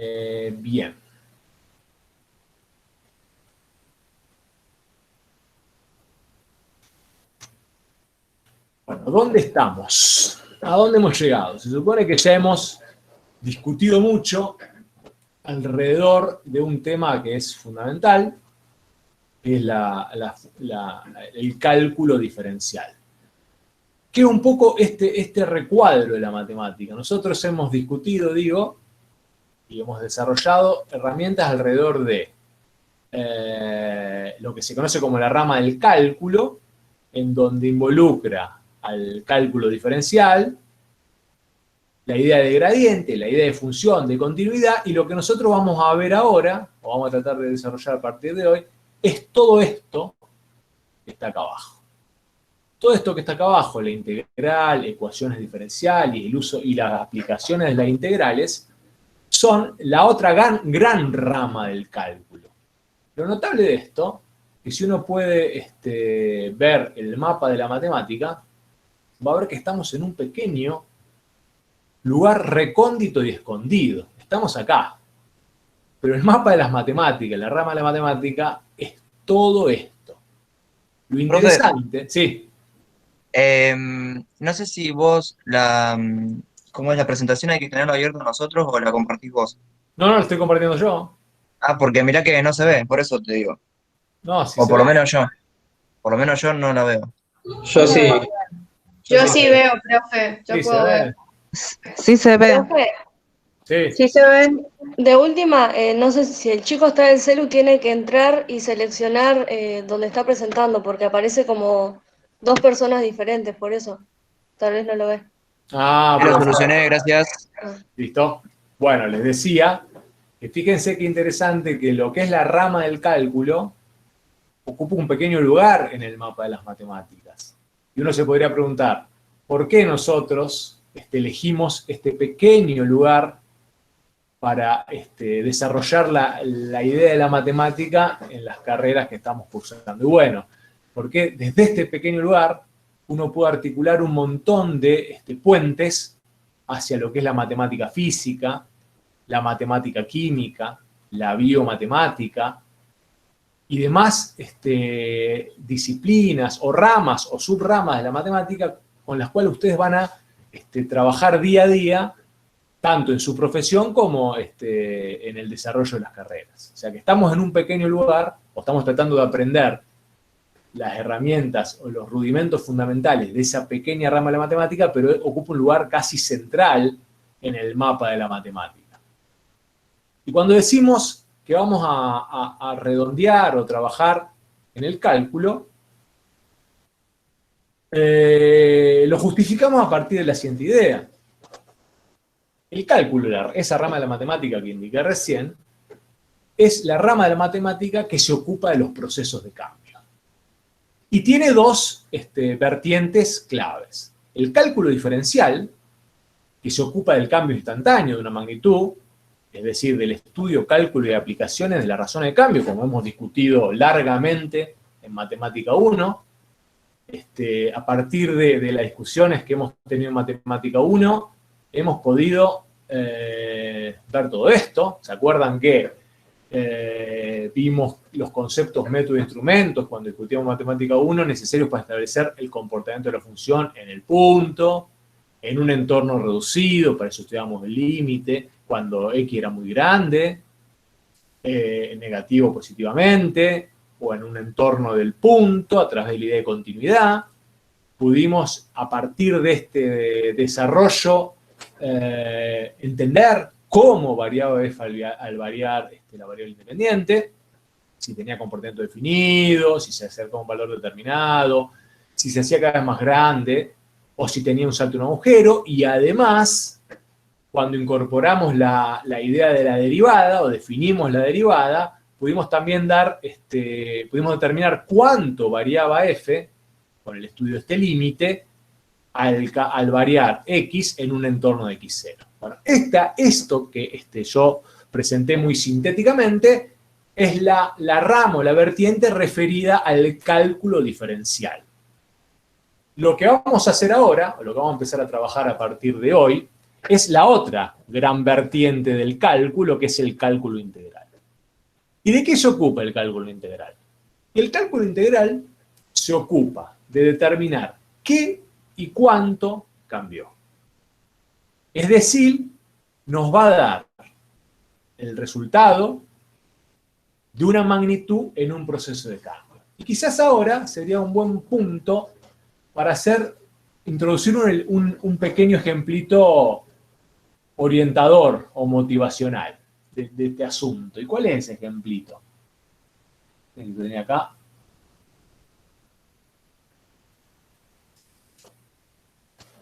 Bien. Bueno, ¿dónde estamos? ¿A dónde hemos llegado? Se supone que ya hemos discutido mucho alrededor de un tema que es fundamental, que es el cálculo diferencial. Que es un poco este recuadro de la matemática. Nosotros hemos discutido, digo, y hemos desarrollado herramientas alrededor de lo que se conoce como la rama del cálculo, en donde involucra al cálculo diferencial, la idea de gradiente, la idea de función, de continuidad, y lo que nosotros vamos a ver ahora, o vamos a tratar de desarrollar a partir de hoy, es todo esto que está acá abajo. Todo esto que está acá abajo, la integral, ecuaciones diferenciales, el uso y las aplicaciones de las integrales, son la otra gran rama del cálculo. Lo notable de esto, que si uno puede ver el mapa de la matemática, va a ver que estamos en un pequeño lugar recóndito y escondido. Estamos acá. Pero el mapa de las matemáticas, la rama de la matemática, es todo esto. Lo interesante, sí. No sé si vos ¿cómo es la presentación? ¿Hay que tenerla abierta nosotros o la compartís vos? No, lo estoy compartiendo yo. Ah, porque mirá que no se ve, por eso te digo. No, sí O se por lo ve. menos yo. Por lo menos yo no la veo. Yo sí, Yo Yo sí sí se ve. veo, profe, yo Sí se puedo ver. ve. Sí se ve. Profe, Sí. sí se ven. De última, no sé si el chico está en el celu, tiene que entrar y seleccionar donde está presentando, porque aparece como dos personas diferentes, por eso. Tal vez no lo ve. Ah, Ya lo bueno. solucioné, gracias. ¿Listo? Bueno, les decía que fíjense qué interesante que lo que es la rama del cálculo ocupa un pequeño lugar en el mapa de las matemáticas. Y uno se podría preguntar, ¿por qué nosotros elegimos este pequeño lugar para desarrollar la idea de la matemática en las carreras que estamos cursando? Y bueno, porque desde este pequeño lugar uno puede articular un montón de puentes hacia lo que es la matemática física, la matemática química, la biomatemática y demás disciplinas o ramas o subramas de la matemática con las cuales ustedes van a trabajar día a día, tanto en su profesión como en el desarrollo de las carreras. O sea que estamos en un pequeño lugar, o estamos tratando de aprender las herramientas o los rudimentos fundamentales de esa pequeña rama de la matemática, pero ocupa un lugar casi central en el mapa de la matemática. Y cuando decimos que vamos a redondear o trabajar en el cálculo, lo justificamos a partir de la siguiente idea. El cálculo, esa rama de la matemática que indiqué recién, es la rama de la matemática que se ocupa de los procesos de cambio. Y tiene dos vertientes claves. El cálculo diferencial, que se ocupa del cambio instantáneo de una magnitud, es decir, del estudio, cálculo y aplicaciones de la razón de cambio, como hemos discutido largamente en Matemática 1. A partir de las discusiones que hemos tenido en Matemática 1, hemos podido ver todo esto. ¿Se acuerdan que vimos los conceptos método e instrumentos cuando discutíamos Matemática 1 necesarios para establecer el comportamiento de la función en el punto, en un entorno reducido, para eso estudiamos el límite, cuando x era muy grande, negativo o positivamente, o en un entorno del punto, a través de la idea de continuidad. Pudimos, a partir de este desarrollo, entender cómo variaba f al variar la variable independiente, si tenía comportamiento definido, si se acercaba a un valor determinado, si se hacía cada vez más grande, o si tenía un salto en un agujero, y además, cuando incorporamos la idea de la derivada, o definimos la derivada, pudimos también pudimos determinar cuánto variaba f, con el estudio de este límite, al variar x en un entorno de x0. Bueno, esto que yo presenté muy sintéticamente es la rama o la vertiente referida al cálculo diferencial. Lo que vamos a hacer ahora, o lo que vamos a empezar a trabajar a partir de hoy, es la otra gran vertiente del cálculo, que es el cálculo integral. ¿Y de qué se ocupa el cálculo integral? El cálculo integral se ocupa de determinar qué y cuánto cambió. Es decir, nos va a dar el resultado de una magnitud en un proceso de cálculo. Y quizás ahora sería un buen punto para introducir un pequeño ejemplito orientador o motivacional de este asunto. ¿Y cuál es ese ejemplito? El que tenía acá.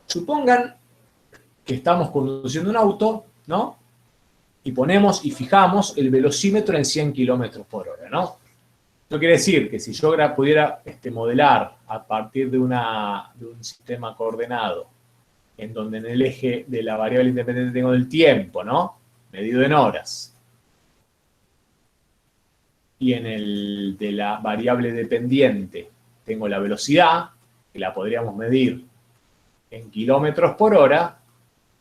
Supongan que estamos conduciendo un auto, ¿no? Y ponemos y fijamos el velocímetro en 100 kilómetros por hora, ¿no? Esto quiere decir que si yo pudiera modelar a partir de un sistema coordenado, en donde en el eje de la variable independiente tengo el tiempo, ¿no? Medido en horas. Y en el de la variable dependiente tengo la velocidad, que la podríamos medir en kilómetros por hora,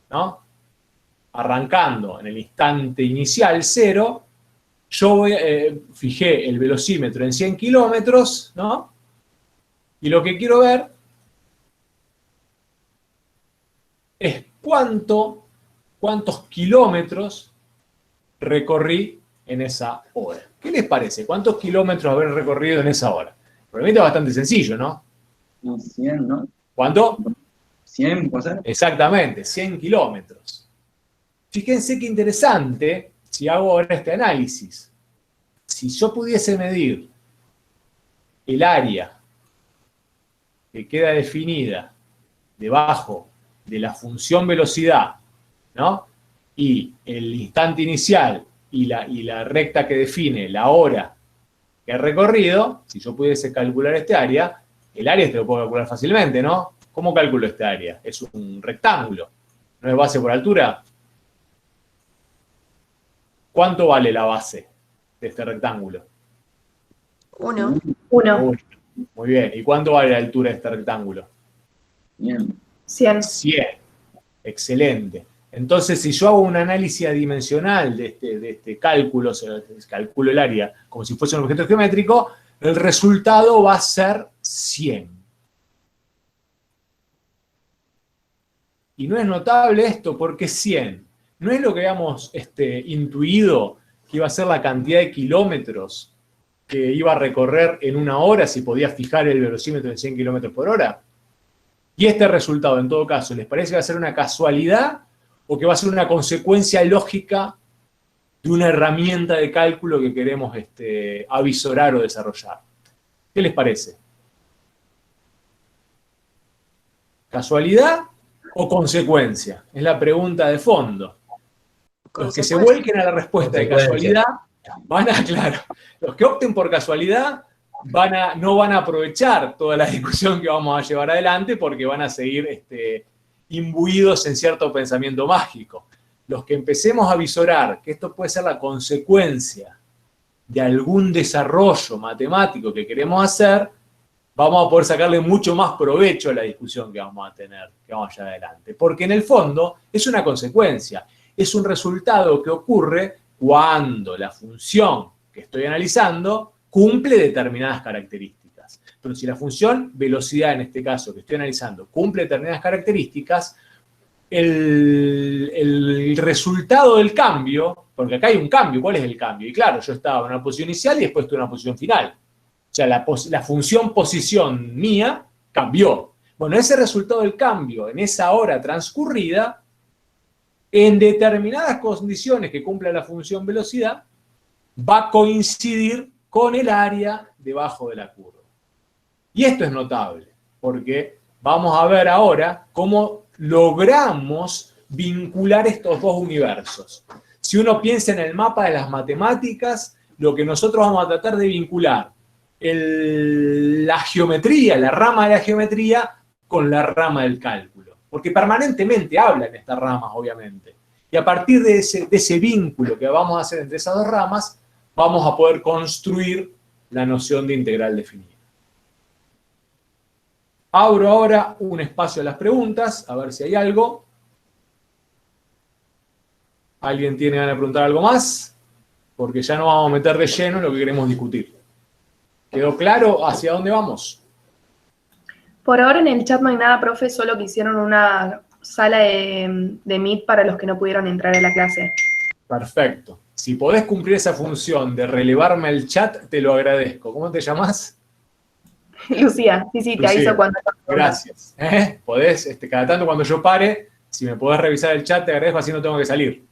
¿no? Arrancando en el instante inicial 0, yo fijé el velocímetro en 100 kilómetros, ¿no? Y lo que quiero ver es cuántos kilómetros recorrí en esa hora. ¿Qué les parece? ¿Cuántos kilómetros haber recorrido en esa hora? Realmente es bastante sencillo, ¿no? No, 100, ¿no? ¿Cuánto? 100, ¿puede ser? Exactamente, 100 kilómetros. Fíjense qué interesante si hago ahora este análisis. Si yo pudiese medir el área que queda definida debajo de la función velocidad, ¿no? Y el instante inicial y la recta que define la hora que he recorrido, si yo pudiese calcular este área, el área lo puedo calcular fácilmente, ¿no? ¿Cómo calculo este área? Es un rectángulo, ¿no es base por altura? ¿Cuánto vale la base de este rectángulo? 1. Muy bien. ¿Y cuánto vale la altura de este rectángulo? Bien. 100. 100. Excelente. Entonces, si yo hago un análisis adimensional de este cálculo, calculo el área como si fuese un objeto geométrico, el resultado va a ser 100. Y no es notable esto porque 100 no es lo que habíamos intuido que iba a ser la cantidad de kilómetros que iba a recorrer en una hora si podía fijar el velocímetro en 100 kilómetros por hora. Y este resultado, en todo caso, ¿les parece que va a ser una casualidad o que va a ser una consecuencia lógica de una herramienta de cálculo que queremos avisorar o desarrollar? ¿Qué les parece? ¿Casualidad o consecuencia? Es la pregunta de fondo. Los que se vuelquen a la respuesta de casualidad claro, los que opten por casualidad no van a aprovechar toda la discusión que vamos a llevar adelante porque van a seguir imbuidos en cierto pensamiento mágico. Los que empecemos a visorar que esto puede ser la consecuencia de algún desarrollo matemático que queremos hacer, vamos a poder sacarle mucho más provecho a la discusión que vamos a tener, que vamos a llevar adelante. Porque en el fondo es una consecuencia, es un resultado que ocurre cuando la función que estoy analizando cumple determinadas características. Pero si la función velocidad, en este caso, que estoy analizando, cumple determinadas características, el resultado del cambio, porque acá hay un cambio, ¿cuál es el cambio? Y claro, yo estaba en una posición inicial y después estoy en una posición final. O sea, la función posición mía cambió. Bueno, ese resultado del cambio en esa hora transcurrida, en determinadas condiciones que cumpla la función velocidad, va a coincidir con el área debajo de la curva. Y esto es notable, porque vamos a ver ahora cómo logramos vincular estos dos universos. Si uno piensa en el mapa de las matemáticas, lo que nosotros vamos a tratar de vincular la geometría, la rama de la geometría, con la rama del cálculo. Porque permanentemente hablan estas ramas, obviamente. Y a partir de ese vínculo que vamos a hacer entre esas dos ramas, vamos a poder construir la noción de integral definida. Abro ahora un espacio a las preguntas, a ver si hay algo. ¿Alguien tiene ganas de preguntar algo más? Porque ya no vamos a meter de lleno en lo que queremos discutir. ¿Quedó claro hacia dónde vamos? Por ahora en el chat no hay nada, profe, solo que hicieron una sala de Meet para los que no pudieron entrar a la clase. Perfecto. Si podés cumplir esa función de relevarme el chat, te lo agradezco. ¿Cómo te llamas? Lucía, sí, te Lucía. aviso cuando... Gracias. Podés, cada tanto cuando yo pare, si me podés revisar el chat, te agradezco, así no tengo que salir.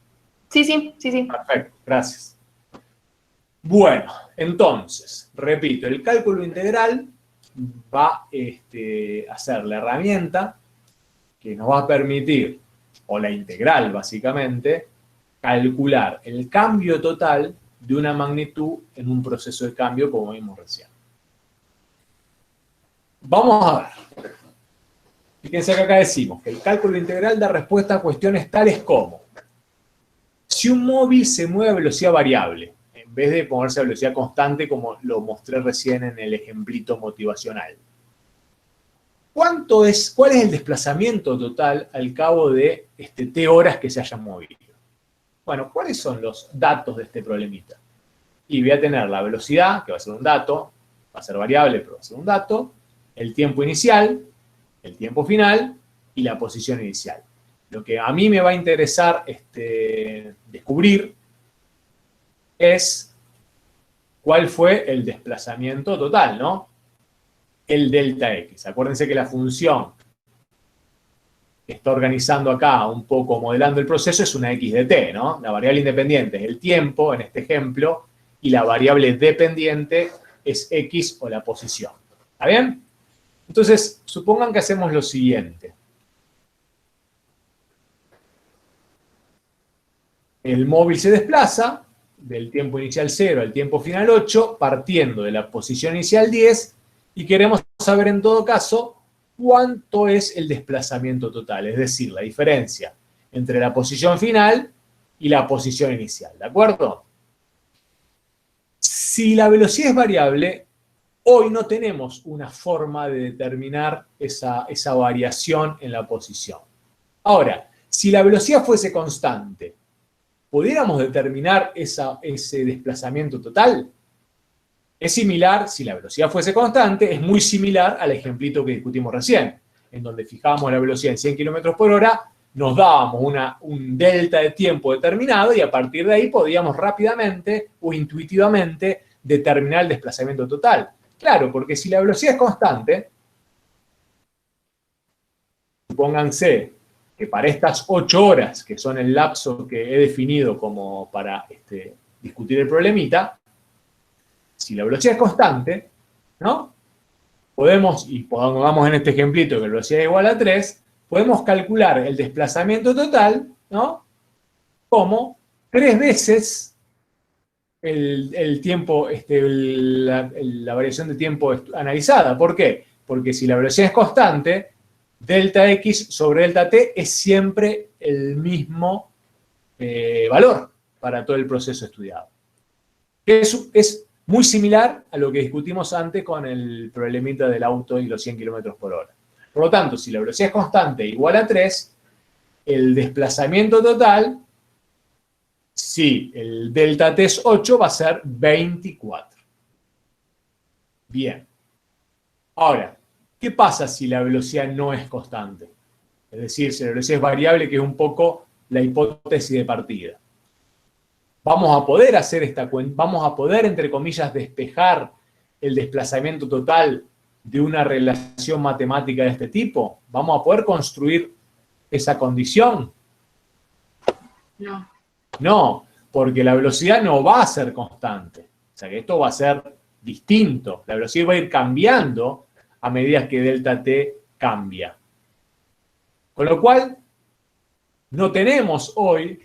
Sí. Perfecto, gracias. Bueno, entonces, repito, el cálculo integral va a ser la herramienta que nos va a permitir, o la integral básicamente, calcular el cambio total de una magnitud en un proceso de cambio como vimos recién. Vamos a ver. Fíjense que acá decimos que el cálculo integral da respuesta a cuestiones tales como: si un móvil se mueve a velocidad variable, en vez de ponerse a velocidad constante como lo mostré recién en el ejemplito motivacional, ¿cuál es el desplazamiento total al cabo de T horas que se hayan movido? Bueno, ¿cuáles son los datos de este problemita? Y voy a tener la velocidad, que va a ser un dato, va a ser variable, pero va a ser un dato, el tiempo inicial, el tiempo final y la posición inicial. Lo que a mí me va a interesar descubrir es cuál fue el desplazamiento total, ¿no? El delta X. Acuérdense que la función que está organizando acá, un poco modelando el proceso, es una X de t, ¿no? La variable independiente es el tiempo, en este ejemplo, y la variable dependiente es X o la posición. ¿Está bien? Entonces, supongan que hacemos lo siguiente. El móvil se desplaza del tiempo inicial 0 al tiempo final 8, partiendo de la posición inicial 10, y queremos saber en todo caso cuánto es el desplazamiento total, es decir, la diferencia entre la posición final y la posición inicial, ¿de acuerdo? Si la velocidad es variable, hoy no tenemos una forma de determinar esa variación en la posición. Ahora, si la velocidad fuese constante, ¿pudiéramos determinar ese desplazamiento total? Es similar, si la velocidad fuese constante, es muy similar al ejemplito que discutimos recién, en donde fijábamos la velocidad en 100 km por hora, nos dábamos un delta de tiempo determinado y a partir de ahí podíamos rápidamente o intuitivamente determinar el desplazamiento total. Claro, porque si la velocidad es constante, supónganse que para estas 8 horas, que son el lapso que he definido como para discutir el problemita, si la velocidad es constante, ¿no? Podemos, y pongamos en este ejemplito que la velocidad es igual a 3, podemos calcular el desplazamiento total, ¿no? Como 3 veces el tiempo, la variación de tiempo analizada. ¿Por qué? Porque si la velocidad es constante, delta X sobre delta T es siempre el mismo valor para todo el proceso estudiado. Es muy similar a lo que discutimos antes con el problemita del auto y los 100 km por hora. Por lo tanto, si la velocidad es constante igual a 3, el desplazamiento total, si el delta T es 8, va a ser 24. Bien. Ahora, ¿qué pasa si la velocidad no es constante? Es decir, si la velocidad es variable, que es un poco la hipótesis de partida. Vamos a poder hacer esta cuenta, vamos a poder, entre comillas, despejar el desplazamiento total de una relación matemática de este tipo. Vamos a poder construir esa condición. No. No, porque la velocidad no va a ser constante. O sea que esto va a ser distinto. La velocidad va a ir cambiando a medida que delta T cambia. Con lo cual, no tenemos hoy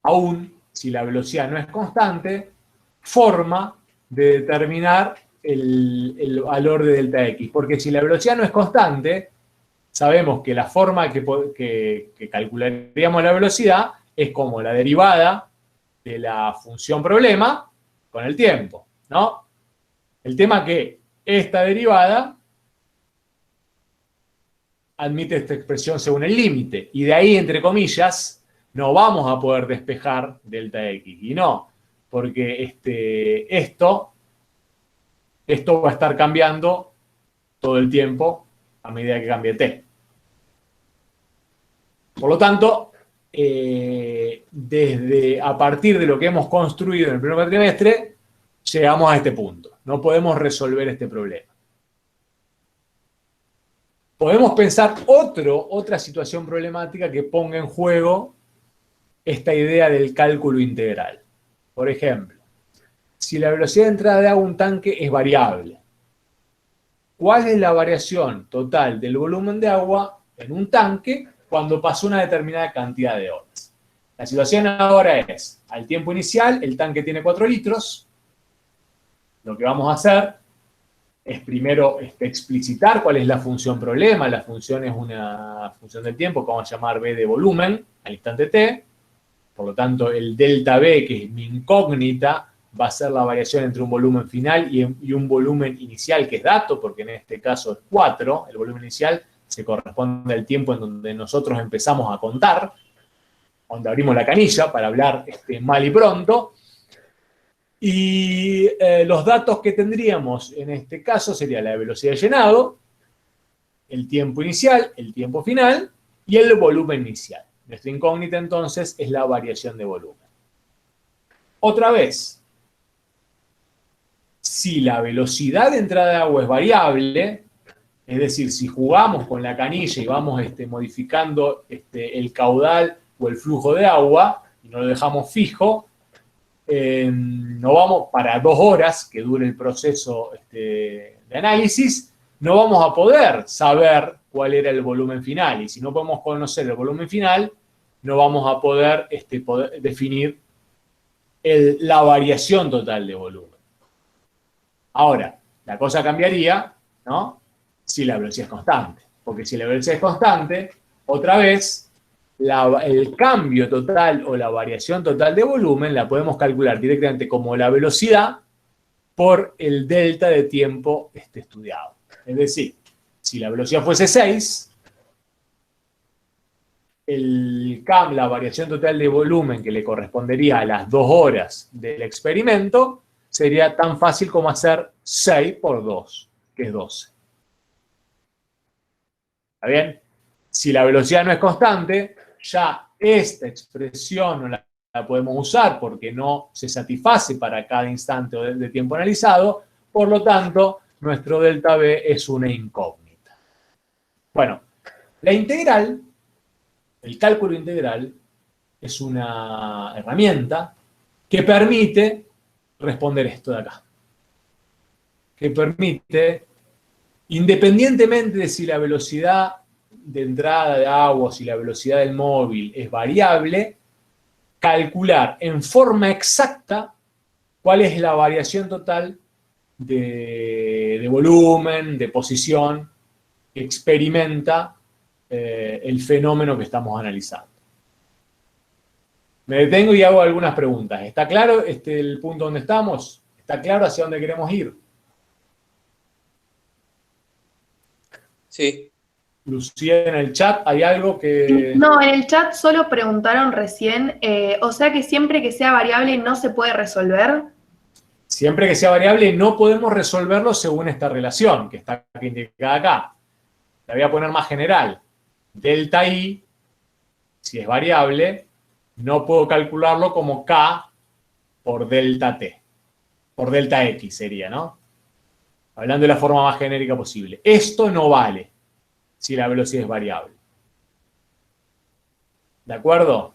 aún, si la velocidad no es constante, forma de determinar el valor de delta X. Porque si la velocidad no es constante, sabemos que la forma que calcularíamos la velocidad es como la derivada de la función problema con el tiempo, ¿no? El tema es que esta derivada admite esta expresión según el límite. Y de ahí, entre comillas, no vamos a poder despejar delta X. Y no, porque esto va a estar cambiando todo el tiempo a medida que cambie t. Por lo tanto, a partir de lo que hemos construido en el primer cuatrimestre, llegamos a este punto. No podemos resolver este problema. Podemos pensar otra situación problemática que ponga en juego esta idea del cálculo integral. Por ejemplo, si la velocidad de entrada de agua a un tanque es variable, ¿cuál es la variación total del volumen de agua en un tanque cuando pasó una determinada cantidad de horas? La situación ahora es, al tiempo inicial, el tanque tiene 4 litros. Lo que vamos a hacer es primero explicitar cuál es la función problema. La función es una función del tiempo que vamos a llamar b de volumen al instante t. Por lo tanto, el delta b, que es mi incógnita, va a ser la variación entre un volumen final y un volumen inicial, que es dato, porque en este caso es 4. El volumen inicial se corresponde al tiempo en donde nosotros empezamos a contar, donde abrimos la canilla, para hablar mal y pronto. Y los datos que tendríamos en este caso sería la velocidad de llenado, el tiempo inicial, el tiempo final y el volumen inicial. Nuestra incógnita entonces es la variación de volumen. Otra vez, si la velocidad de entrada de agua es variable, es decir, si jugamos con la canilla y vamos modificando el caudal o el flujo de agua y no lo dejamos fijo, no vamos, para 2 horas que dure el proceso de análisis, no vamos a poder saber cuál era el volumen final. Y si no podemos conocer el volumen final, no vamos a poder definir la variación total de volumen. Ahora, la cosa cambiaría, ¿no?, si la velocidad es constante. Porque si la velocidad es constante, otra vez, el cambio total o la variación total de volumen la podemos calcular directamente como la velocidad por el delta de tiempo estudiado. Es decir, si la velocidad fuese 6, la variación total de volumen que le correspondería a las 2 horas del experimento sería tan fácil como hacer 6 por 2, que es 12. ¿Está bien? Si la velocidad no es constante, ya esta expresión no la podemos usar porque no se satisface para cada instante de tiempo analizado. Por lo tanto, nuestro delta B es una incógnita. Bueno, la integral, el cálculo integral, es una herramienta que permite responder esto de acá. Que permite, independientemente de si la velocidad de entrada de agua o si la velocidad del móvil es variable, calcular en forma exacta cuál es la variación total de volumen, de posición, que experimenta el fenómeno que estamos analizando. Me detengo y hago algunas preguntas. ¿Está claro el punto donde estamos? ¿Está claro hacia dónde queremos ir? Sí. Lucía, en el chat, ¿hay algo que...? No, en el chat solo preguntaron recién, o sea que siempre que sea variable no se puede resolver. Siempre que sea variable no podemos resolverlo según esta relación, que está indicada acá. La voy a poner más general. Delta I, si es variable, no puedo calcularlo como K por delta T. Por delta X sería, ¿no? Hablando de la forma más genérica posible. Esto no vale si la velocidad es variable. ¿De acuerdo?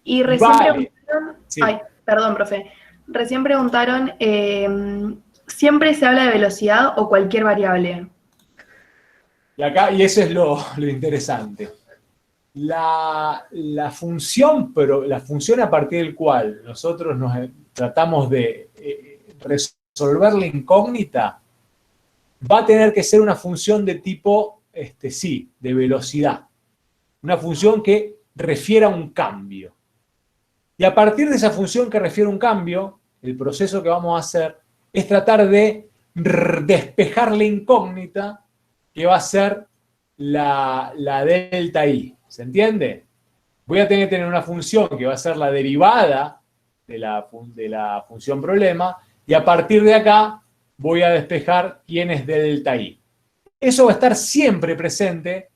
Y recién Vale. preguntaron, Sí. ay, perdón, profe, recién preguntaron, ¿siempre se habla de velocidad o cualquier variable? Y eso es lo interesante. La función a partir del cual nosotros tratamos de resolver la incógnita va a tener que ser una función de tipo, de velocidad. Una función que refiera a un cambio. Y a partir de esa función que refiere a un cambio, el proceso que vamos a hacer es tratar de despejar la incógnita que va a ser la delta I. ¿Se entiende? Voy a tener que tener una función que va a ser la derivada de la función problema, y a partir de acá voy a despejar quién es delta I. Eso va a estar siempre presente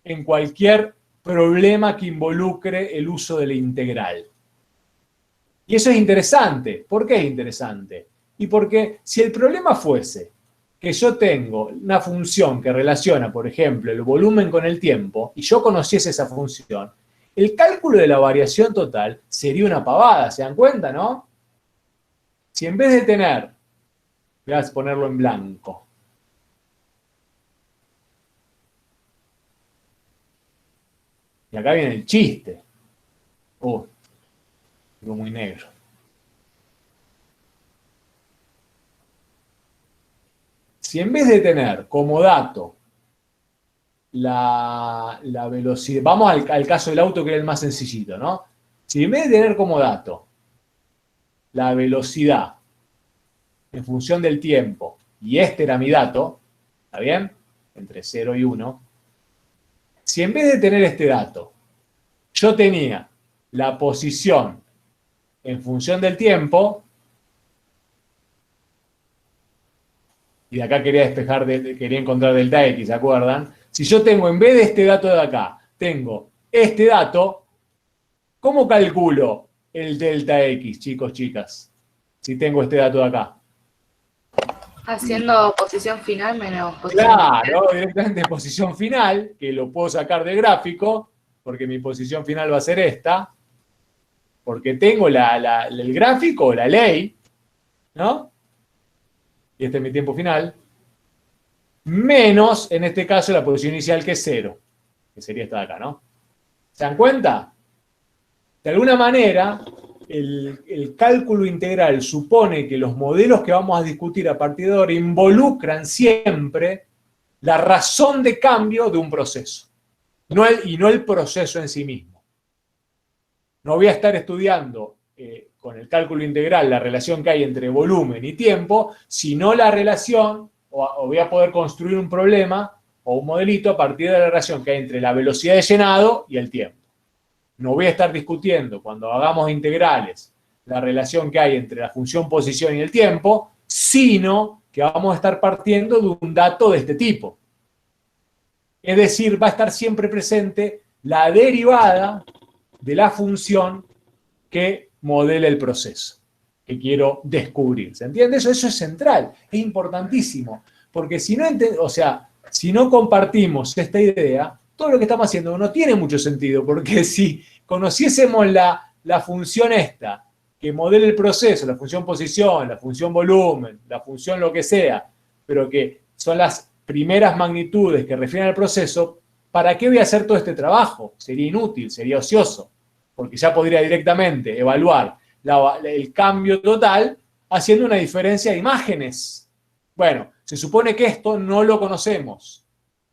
en cualquier problema que involucre el uso de la integral. Y eso es interesante. ¿Por qué es interesante? Y porque si el problema fuese que yo tengo una función que relaciona, por ejemplo, el volumen con el tiempo, y yo conociese esa función, el cálculo de la variación total sería una pavada, ¿se dan cuenta, no? Si en vez de tener, voy a ponerlo en blanco, y acá viene el chiste. Digo muy negro. Si en vez de tener como dato la velocidad, vamos al caso del auto que era el más sencillito, ¿no? Si en vez de tener como dato la velocidad en función del tiempo, y este era mi dato, ¿está bien? Entre 0 y 1. Si en vez de tener este dato, yo tenía la posición en función del tiempo, y de acá quería despejar, quería encontrar delta X, ¿se acuerdan? Si yo tengo, en vez de este dato de acá, tengo este dato, ¿cómo calculo el delta X, chicos, chicas? Si tengo este dato de acá. Haciendo posición final menos posición Claro, directamente posición final, que lo puedo sacar del gráfico, porque mi posición final va a ser esta, porque tengo el gráfico, la ley, ¿no? Y este es mi tiempo final, menos, en este caso, la posición inicial, que es 0, que sería esta de acá, ¿no? ¿Se dan cuenta? De alguna manera, el cálculo integral supone que los modelos que vamos a discutir a partir de ahora involucran siempre la razón de cambio de un proceso, y no el proceso en sí mismo. No voy a estar estudiando con el cálculo integral la relación que hay entre volumen y tiempo, sino la relación, o voy a poder construir un problema o un modelito a partir de la relación que hay entre la velocidad de llenado y el tiempo. No voy a estar discutiendo cuando hagamos integrales la relación que hay entre la función posición y el tiempo, sino que vamos a estar partiendo de un dato de este tipo. Es decir, va a estar siempre presente la derivada de la función que modela el proceso que quiero descubrir. ¿Se entiende? Eso es central, es importantísimo, porque si no compartimos esta idea, todo lo que estamos haciendo no tiene mucho sentido, porque si conociésemos la función esta, que modela el proceso, la función posición, la función volumen, la función lo que sea, pero que son las primeras magnitudes que refieren al proceso, ¿para qué voy a hacer todo este trabajo? Sería inútil, sería ocioso, porque ya podría directamente evaluar el cambio total haciendo una diferencia de imágenes. Bueno, se supone que esto no lo conocemos.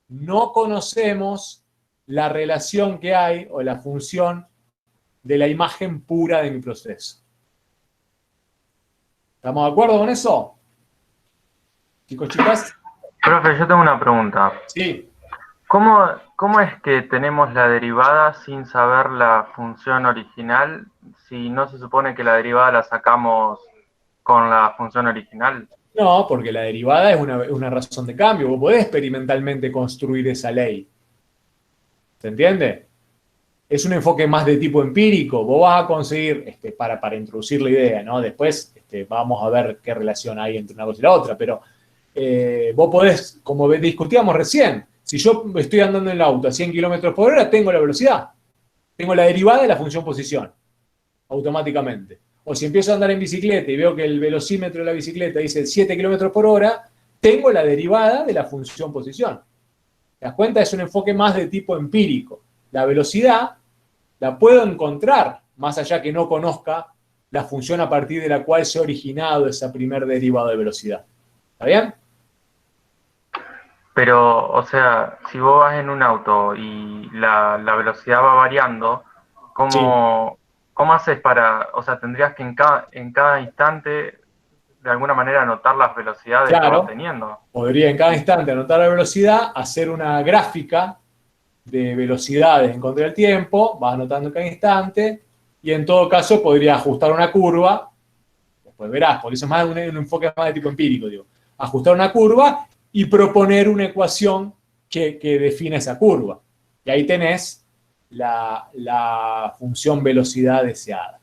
No conocemos la relación que hay o la función de la imagen pura de mi proceso. ¿Estamos de acuerdo con eso? Chicos, chicas. Profe, yo tengo una pregunta. Sí. ¿Cómo es que tenemos la derivada sin saber la función original si no se supone que la derivada la sacamos con la función original? No, porque la derivada es una razón de cambio. Vos podés experimentalmente construir esa ley. ¿Se entiende? Es un enfoque más de tipo empírico. Vos vas a conseguir, para introducir la idea, ¿no? Después vamos a ver qué relación hay entre una cosa y la otra, pero vos podés, como discutíamos recién, si yo estoy andando en el auto a 100 km por hora, tengo la velocidad. Tengo la derivada de la función posición, automáticamente. O si empiezo a andar en bicicleta y veo que el velocímetro de la bicicleta dice 7 km por hora, tengo la derivada de la función posición. ¿Te das cuenta? Es un enfoque más de tipo empírico. La velocidad la puedo encontrar, más allá que no conozca la función a partir de la cual se ha originado esa primer derivada de velocidad. ¿Está bien? Pero, o sea, si vos vas en un auto y la velocidad va variando, ¿cómo haces para, o sea, tendrías que en cada instante de alguna manera anotar las velocidades Claro. que va teniendo. Podría en cada instante anotar la velocidad, hacer una gráfica de velocidades en contra del tiempo, vas anotando en cada instante, y en todo caso podría ajustar una curva, después verás, por eso es más un enfoque más de tipo empírico, digo, ajustar una curva y proponer una ecuación que defina esa curva. Y ahí tenés la función velocidad deseada.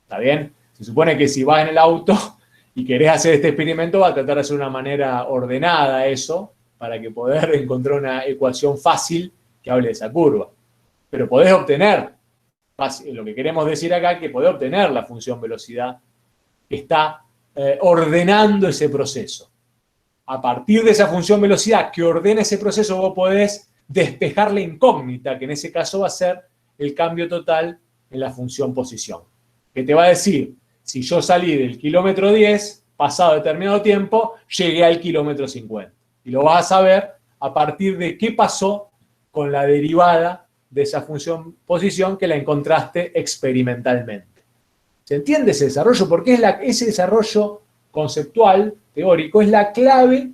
¿Está bien? Se supone que si vas en el auto y querés hacer este experimento, vas a tratar de hacer de una manera ordenada eso, para que poder encontrar una ecuación fácil que hable de esa curva. Pero podés obtener, lo que queremos decir acá es que podés obtener la función velocidad que está ordenando ese proceso. A partir de esa función velocidad que ordena ese proceso, vos podés despejar la incógnita, que en ese caso va a ser el cambio total en la función posición. Que te va a decir, si yo salí del kilómetro 10, pasado determinado tiempo, llegué al kilómetro 50. Y lo vas a saber a partir de qué pasó con la derivada de esa función posición que la encontraste experimentalmente. ¿Se entiende ese desarrollo? Porque ese desarrollo conceptual, teórico, es la clave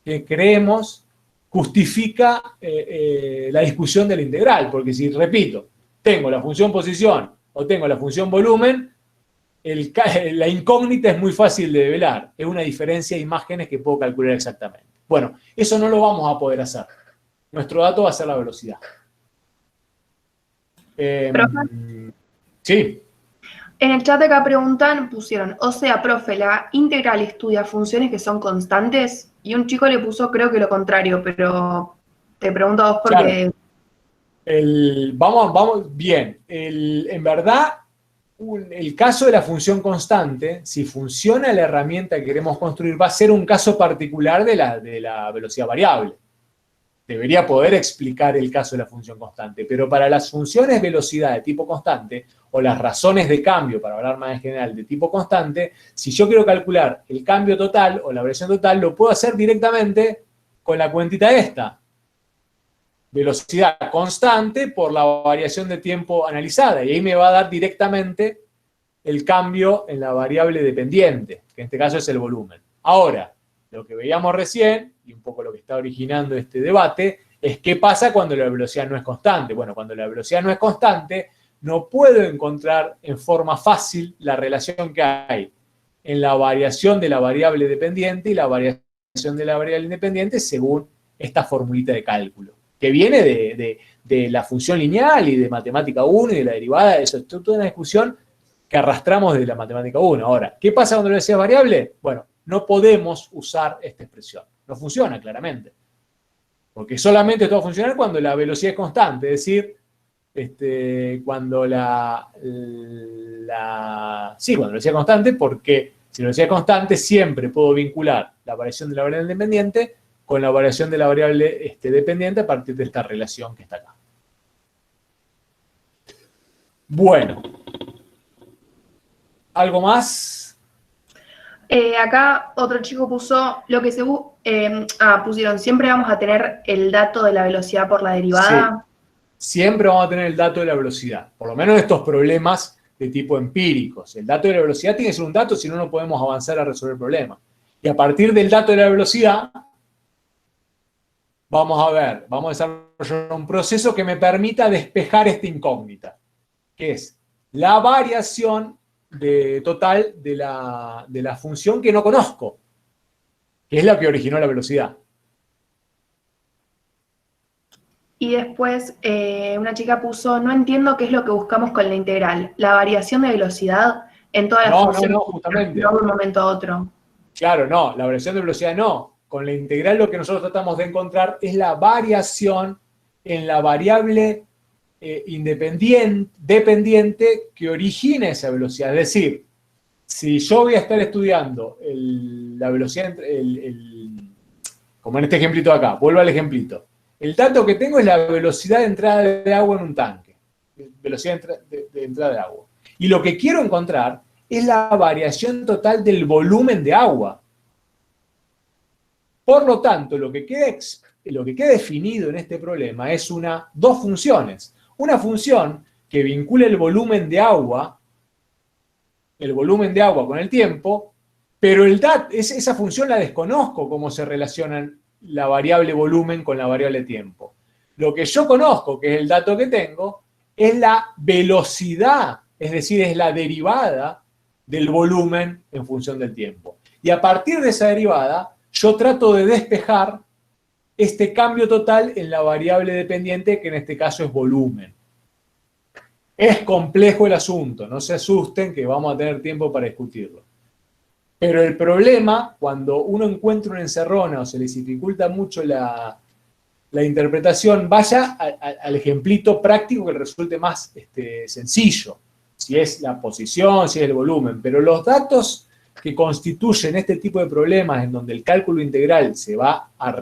que creemos justifica la discusión de la integral. Porque si, repito, tengo la función posición o tengo la función volumen, la incógnita es muy fácil de develar. Es una diferencia de imágenes que puedo calcular exactamente. Bueno, eso no lo vamos a poder hacer. Nuestro dato va a ser la velocidad. Sí. En el chat de acá pusieron, o sea, profe, la integral estudia funciones que son constantes, y un chico le puso creo que lo contrario, pero te pregunto a vos porque... Claro. Vamos, bien. En verdad, el caso de la función constante, si funciona la herramienta que queremos construir, va a ser un caso particular de la velocidad variable. Debería poder explicar el caso de la función constante, pero para las funciones velocidad de tipo constante, o las razones de cambio, para hablar más en general, de tipo constante, si yo quiero calcular el cambio total o la variación total, lo puedo hacer directamente con la cuentita esta. Velocidad constante por la variación de tiempo analizada, y ahí me va a dar directamente el cambio en la variable dependiente, que en este caso es el volumen. Ahora, lo que veíamos recién, y un poco lo que está originando este debate, es qué pasa cuando la velocidad no es constante. Bueno, cuando la velocidad no es constante, no puedo encontrar en forma fácil la relación que hay en la variación de la variable dependiente y la variación de la variable independiente según esta formulita de cálculo, que viene de la función lineal y de matemática 1 y de la derivada. Eso es toda una discusión que arrastramos de la matemática 1. Ahora, ¿qué pasa cuando la velocidad es variable? Bueno, no podemos usar esta expresión. No funciona claramente. Porque solamente esto va a funcionar cuando la velocidad es constante, es decir, cuando cuando la velocidad es constante, porque si la velocidad es constante siempre puedo vincular la variación de la variable independiente con la variación de la variable dependiente a partir de esta relación que está acá. Bueno. ¿Algo más? Acá otro chico puso, lo que pusieron, siempre vamos a tener el dato de la velocidad por la derivada. Sí. Siempre vamos a tener el dato de la velocidad, por lo menos en estos problemas de tipo empíricos. El dato de la velocidad tiene que ser un dato, si no, no podemos avanzar a resolver el problema. Y a partir del dato de la velocidad, vamos a desarrollar un proceso que me permita despejar esta incógnita, que es la variación total de la función que no conozco, que es la que originó la velocidad. Y después una chica puso, no entiendo qué es lo que buscamos con la integral, la variación de velocidad en todas las funciones. No, justamente. No de un momento a otro. Claro, no, la variación de velocidad no. Con la integral lo que nosotros tratamos de encontrar es la variación en la variable dependiente que origina esa velocidad. Es decir, si yo voy a estar estudiando la velocidad, como en este ejemplito de acá, vuelvo al ejemplito. El dato que tengo es la velocidad de entrada de agua en un tanque. Velocidad de entrada de agua. Y lo que quiero encontrar es la variación total del volumen de agua. Por lo tanto, lo que queda definido en este problema es dos funciones. Una función que vincula el volumen de agua con el tiempo, Pero esa función la desconozco, cómo se relacionan la variable volumen con la variable tiempo. Lo que yo conozco, que es el dato que tengo, es la velocidad, es decir, es la derivada del volumen en función del tiempo. Y a partir de esa derivada, yo trato de despejar este cambio total en la variable dependiente, que en este caso es volumen. Es complejo el asunto, no se asusten que vamos a tener tiempo para discutirlo. Pero el problema, cuando uno encuentra una encerrona o se les dificulta mucho la interpretación, vaya al ejemplito práctico que resulte más sencillo. Si es la posición, si es el volumen. Pero los datos que constituyen este tipo de problemas en donde el cálculo integral se va a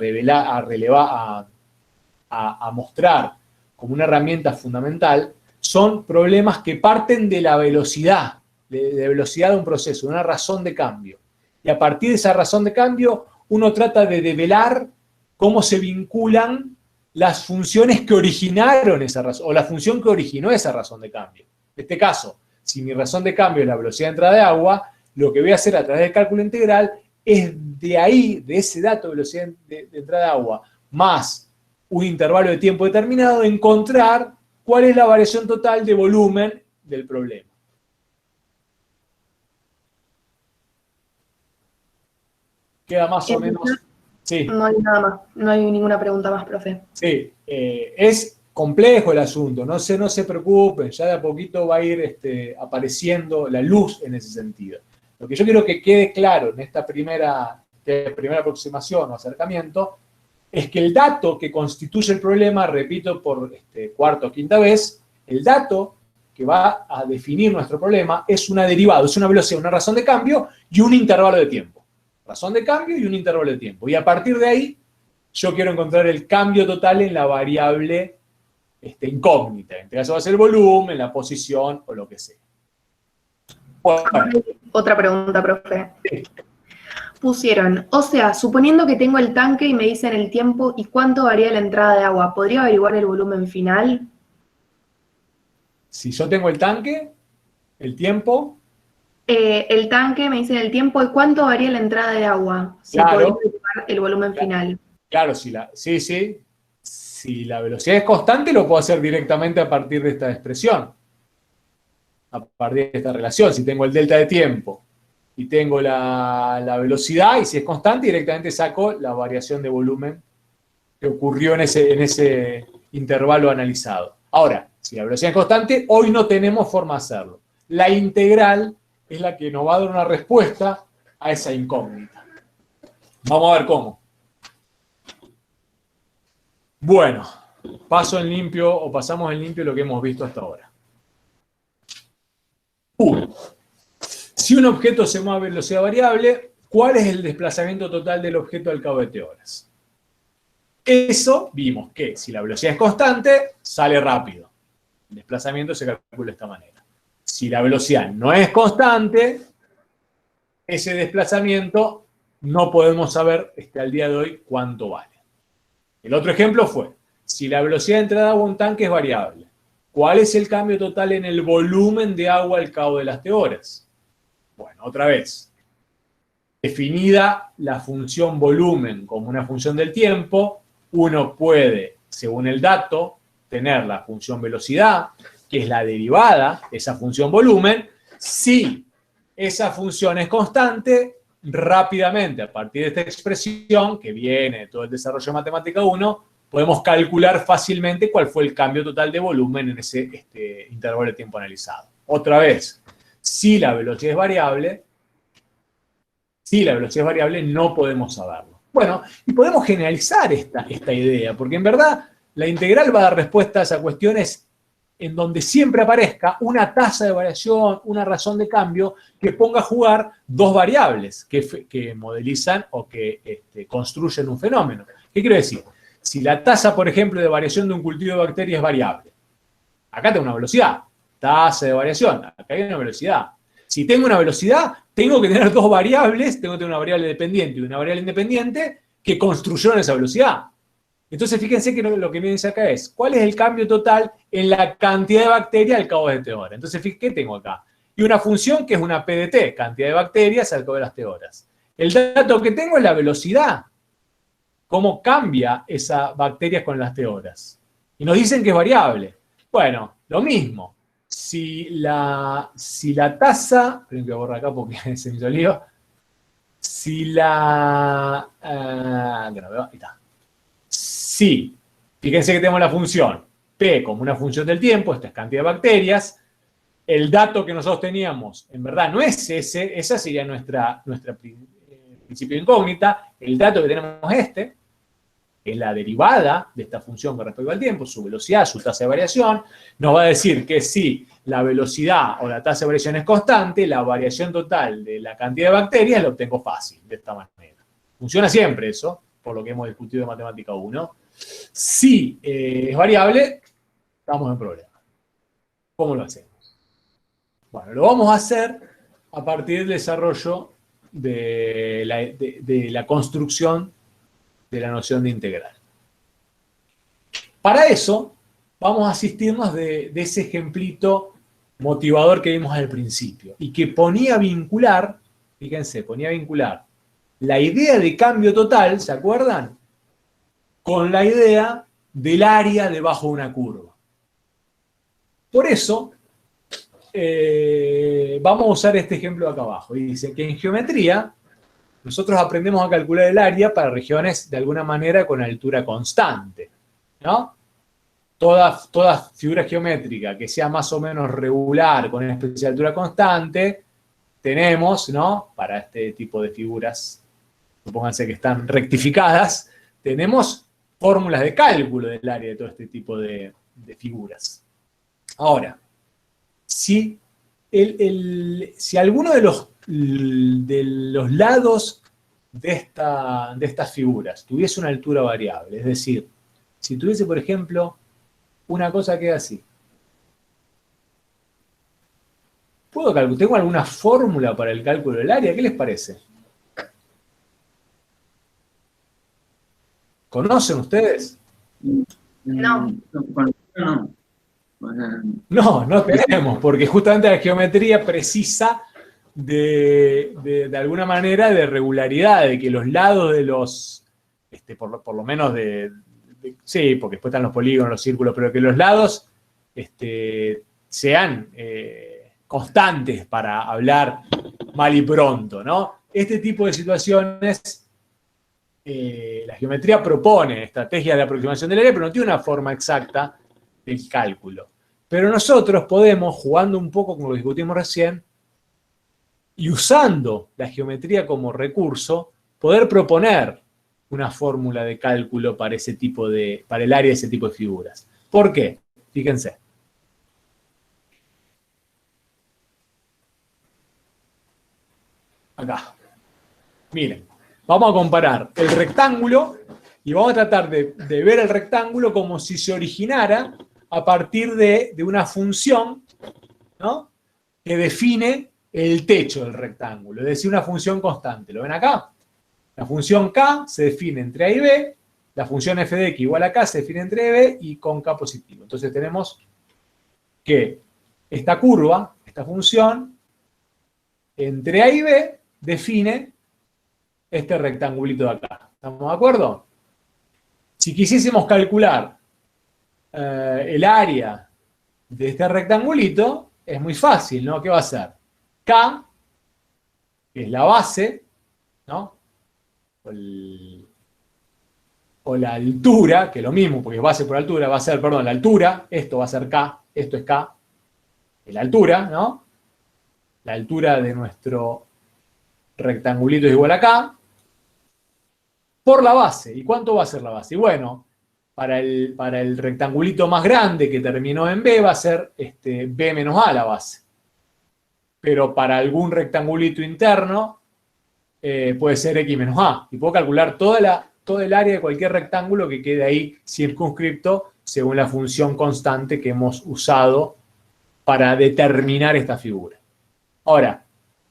mostrar como una herramienta fundamental, son problemas que parten de la velocidad, de velocidad de un proceso, de una razón de cambio. Y a partir de esa razón de cambio, uno trata de develar cómo se vinculan las funciones que originaron esa razón, o la función que originó esa razón de cambio. En este caso, si mi razón de cambio es la velocidad de entrada de agua, lo que voy a hacer a través del cálculo integral es de ahí, de ese dato de velocidad de entrada de agua, más un intervalo de tiempo determinado, encontrar cuál es la variación total de volumen del problema. Queda más o menos... Sí. No hay nada más, no hay ninguna pregunta más, profe. Sí, es complejo el asunto, no se preocupen, ya de a poquito va a ir apareciendo la luz en ese sentido. Lo que yo quiero que quede claro en esta primera aproximación o acercamiento es que el dato que constituye el problema, repito por cuarta o quinta vez, el dato que va a definir nuestro problema es una derivada, es una velocidad, una razón de cambio y un intervalo de tiempo. Razón de cambio y un intervalo de tiempo. Y a partir de ahí, yo quiero encontrar el cambio total en la variable incógnita. En este caso va a ser el volumen, la posición o lo que sea. Bueno. Otra pregunta, profe. Sí. Pusieron, o sea, suponiendo que tengo el tanque y me dicen el tiempo y cuánto varía la entrada de agua, ¿podría averiguar el volumen final? Si yo tengo el tanque, el tiempo... El tanque, me dicen el tiempo y cuánto varía la entrada de agua. Si Claro. podría averiguar el volumen final. Claro, si la velocidad es constante, lo puedo hacer directamente a partir de esta expresión. A partir de esta relación. Si tengo el delta de tiempo y tengo la velocidad, y si es constante, directamente saco la variación de volumen que ocurrió en ese intervalo analizado. Ahora, si la velocidad es constante, hoy no tenemos forma de hacerlo. La integral es la que nos va a dar una respuesta a esa incógnita. Vamos a ver cómo. Bueno, pasamos en limpio lo que hemos visto hasta ahora. 1. Si un objeto se mueve a velocidad variable, ¿cuál es el desplazamiento total del objeto al cabo de t horas? Eso vimos que si la velocidad es constante, sale rápido. El desplazamiento se calcula de esta manera. Si la velocidad no es constante, ese desplazamiento no podemos saber al día de hoy cuánto vale. El otro ejemplo fue, si la velocidad de entrada de agua a un tanque es variable, ¿cuál es el cambio total en el volumen de agua al cabo de las t horas? Bueno, otra vez, definida la función volumen como una función del tiempo, uno puede, según el dato, tener la función velocidad, que es la derivada de esa función volumen. Si esa función es constante, rápidamente, a partir de esta expresión, que viene de todo el desarrollo de Matemática 1, podemos calcular fácilmente cuál fue el cambio total de volumen en ese intervalo de tiempo analizado. Otra vez, si la velocidad es variable, no podemos saberlo. Bueno, y podemos generalizar esta idea, porque en verdad la integral va a dar respuestas a cuestiones en donde siempre aparezca una tasa de variación, una razón de cambio que ponga a jugar dos variables que modelizan o que construyen un fenómeno. ¿Qué quiero decir? Si la tasa, por ejemplo, de variación de un cultivo de bacterias es variable, acá tengo una velocidad, tasa de variación, acá hay una velocidad. Si tengo una velocidad, tengo que tener dos variables, tengo que tener una variable dependiente y una variable independiente que construyeron esa velocidad. Entonces, fíjense que lo que me dice acá es, ¿cuál es el cambio total en la cantidad de bacterias al cabo de t horas? Entonces, ¿qué tengo acá? y una función que es una PDT, cantidad de bacterias al cabo de las T horas. El dato que tengo es la velocidad, cómo cambia esa bacterias con las T horas. Y nos dicen que es variable. Bueno, lo mismo. Si la tasa, tengo que borrar acá porque se me hizo lío. Si la... que no veo, ahí está. Si, fíjense que tenemos la función P como una función del tiempo, esta es cantidad de bacterias. El dato que nosotros teníamos, en verdad, no es ese, esa sería nuestra principio de incógnita. El dato que tenemos es es la derivada de esta función con respecto al tiempo, su velocidad, su tasa de variación. Nos va a decir que si la velocidad o la tasa de variación es constante, la variación total de la cantidad de bacterias la obtengo fácil, de esta manera. Funciona siempre eso, por lo que hemos discutido en Matemática 1. Si es variable, estamos en problema. ¿Cómo lo hacemos? Bueno, lo vamos a hacer a partir del desarrollo de la construcción de la noción de integral. Para eso, vamos a asistirnos de ese ejemplito motivador que vimos al principio, y que ponía a vincular, fíjense, ponía a vincular la idea de cambio total, ¿se acuerdan? Con la idea del área debajo de una curva. Por eso, vamos a usar este ejemplo de acá abajo. Y dice que en geometría, nosotros aprendemos a calcular el área para regiones de alguna manera con altura constante, ¿no? Toda figura geométrica que sea más o menos regular con una especie de altura constante, tenemos, ¿no? Para este tipo de figuras, supónganse que están rectificadas, tenemos fórmulas de cálculo del área de todo este tipo de figuras. Ahora, si alguno de los lados de estas figuras tuviese una altura variable, es decir, si tuviese, por ejemplo, una cosa que es así, ¿puedo calcular? ¿Tengo alguna fórmula para el cálculo del área? ¿Qué les parece? ¿Conocen ustedes? No. No. No tenemos, porque justamente la geometría precisa de alguna manera de regularidad, de que los lados de los, por lo menos sí, porque después están los polígonos, los círculos, pero que los lados sean constantes para hablar mal y pronto, ¿no? Este tipo de situaciones, la geometría propone estrategias de aproximación del área, pero no tiene una forma exacta del cálculo. Pero nosotros podemos, jugando un poco como lo discutimos recién, y usando la geometría como recurso, poder proponer una fórmula de cálculo para para el área de ese tipo de figuras. ¿Por qué? Fíjense. Acá. Miren, vamos a comparar el rectángulo y vamos a tratar de ver el rectángulo como si se originara a partir de una función, ¿no?, que define el techo del rectángulo, es decir, una función constante. ¿Lo ven acá? La función k se define entre a y b, la función f de x igual a k se define entre a y b y con k positivo. Entonces tenemos que esta curva, esta función, entre a y b define este rectangulito de acá. ¿Estamos de acuerdo? Si quisiésemos calcular el área de este rectangulito, es muy fácil, ¿no? ¿Qué va a ser? K, que es la base, ¿no? O la altura, que es lo mismo, porque es base por altura, va a ser, perdón, la altura, esto va a ser K, esto es K, es la altura, ¿no? La altura de nuestro rectangulito es igual a K, por la base. ¿Y cuánto va a ser la base? Y bueno, para el rectangulito más grande que terminó en B va a ser B menos A la base. Pero para algún rectangulito interno puede ser X menos A. Y puedo calcular todo el área de cualquier rectángulo que quede ahí circunscripto según la función constante que hemos usado para determinar esta figura. Ahora,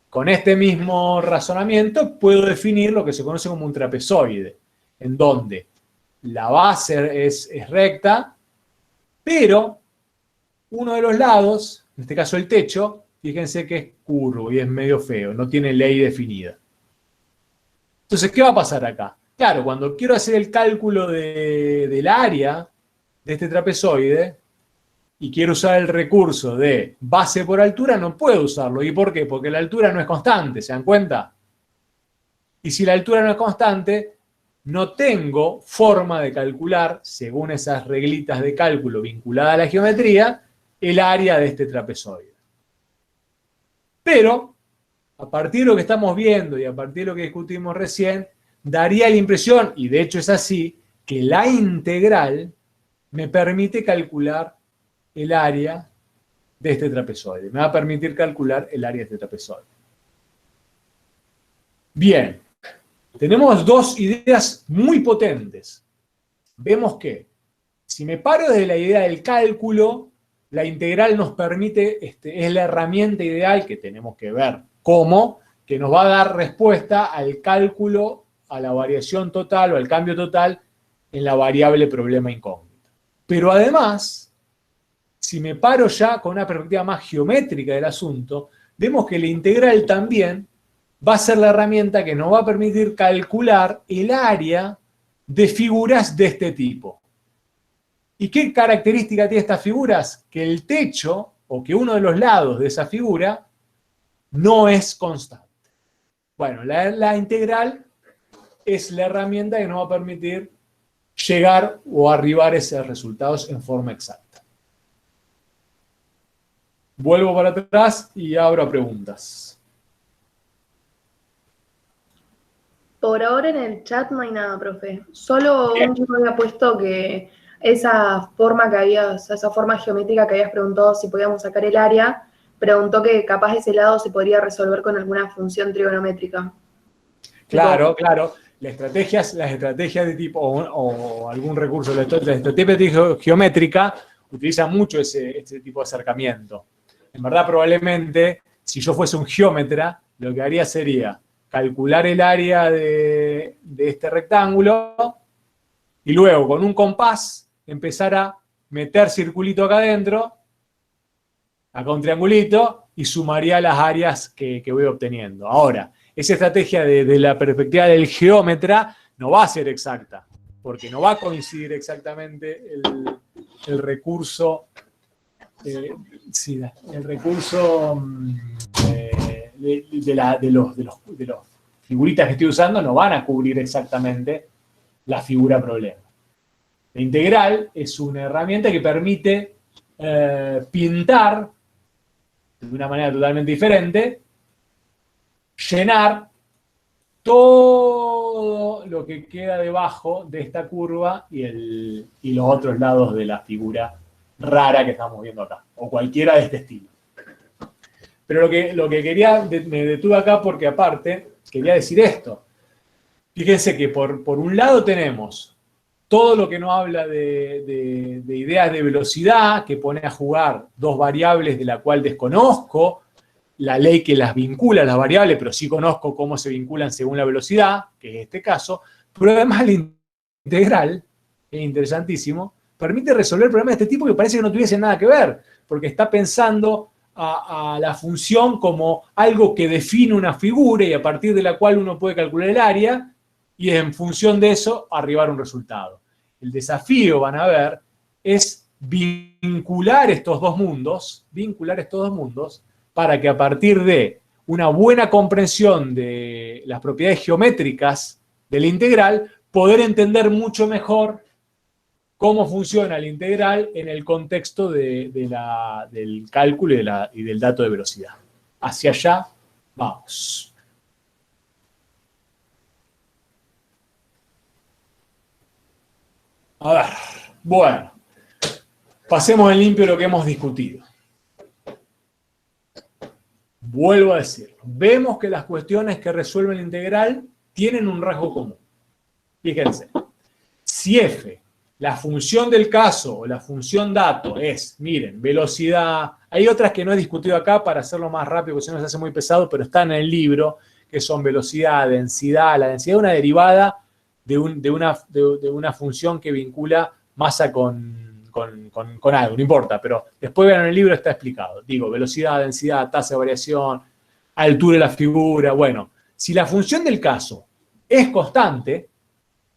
con este mismo razonamiento puedo definir lo que se conoce como un trapezoide, en donde la base es recta, pero uno de los lados, en este caso el techo, fíjense que es curvo y es medio feo, no tiene ley definida. Entonces, ¿qué va a pasar acá? Claro, cuando quiero hacer el cálculo del área de este trapezoide y quiero usar el recurso de base por altura, no puedo usarlo. ¿Y por qué? Porque la altura no es constante, ¿se dan cuenta? Y si la altura no es constante, no tengo forma de calcular, según esas reglitas de cálculo vinculadas a la geometría, el área de este trapezoide. Pero, a partir de lo que estamos viendo y a partir de lo que discutimos recién, daría la impresión, y de hecho es así, que la integral me permite calcular el área de este trapezoide. Me va a permitir calcular el área de este trapezoide. Bien, tenemos dos ideas muy potentes. Vemos que, si me paro desde la idea del cálculo, la integral nos permite, es la herramienta ideal que tenemos que ver cómo, que nos va a dar respuesta al cálculo, a la variación total o al cambio total en la variable problema incógnito. Pero además, si me paro ya con una perspectiva más geométrica del asunto, vemos que la integral también va a ser la herramienta que nos va a permitir calcular el área de figuras de este tipo. ¿Y qué característica tiene estas figuras? Que el techo, o que uno de los lados de esa figura, no es constante. Bueno, la integral es la herramienta que nos va a permitir llegar o arribar a esos resultados en forma exacta. Vuelvo para atrás y abro a preguntas. Por ahora en el chat no hay nada, profe. Solo un chico había puesto que esa forma geométrica que habías preguntado si podíamos sacar el área, preguntó que capaz ese lado se podría resolver con alguna función trigonométrica. Claro, claro. Las estrategias de tipo, o algún recurso, la estrategia geométrica utiliza mucho este tipo de acercamiento. En verdad, probablemente, si yo fuese un geómetra, lo que haría sería calcular el área de este rectángulo y luego con un compás empezar a meter circulito acá adentro, acá un triangulito, y sumaría las áreas que voy obteniendo. Ahora, esa estrategia de la perspectiva del geómetra no va a ser exacta, porque no va a coincidir exactamente el recurso, el recurso de los figuritas que estoy usando no van a cubrir exactamente la figura problema. La integral es una herramienta que permite pintar de una manera totalmente diferente, llenar todo lo que queda debajo de esta curva y los otros lados de la figura rara que estamos viendo acá, o cualquiera de este estilo. Pero lo que quería, me detuve acá porque aparte quería decir esto. Fíjense que por un lado tenemos todo lo que nos habla de ideas de velocidad, que pone a jugar dos variables de la cual desconozco la ley que las vincula a las variables, pero sí conozco cómo se vinculan según la velocidad, que es este caso. Pero además la integral, es interesantísimo, permite resolver problemas de este tipo que parece que no tuviesen nada que ver, porque está pensando a la función como algo que define una figura y a partir de la cual uno puede calcular el área y en función de eso arribar a un resultado. El desafío, van a ver, es vincular estos dos mundos para que a partir de una buena comprensión de las propiedades geométricas de la integral, poder entender mucho mejor cómo funciona la integral en el contexto del cálculo y del dato de velocidad. Hacia allá vamos. A ver, bueno, pasemos en limpio lo que hemos discutido. Vuelvo a decir, vemos que las cuestiones que resuelven la integral tienen un rasgo común. Fíjense, si f, la función del caso o la función dato es, miren, velocidad, hay otras que no he discutido acá para hacerlo más rápido, porque si no se hace muy pesado, pero están en el libro, que son velocidad, densidad, la densidad es una derivada de una función que vincula masa con con algo, no importa, pero después vean el libro, está explicado. Digo, velocidad, densidad, tasa de variación, altura de la figura. Bueno, si la función del caso es constante,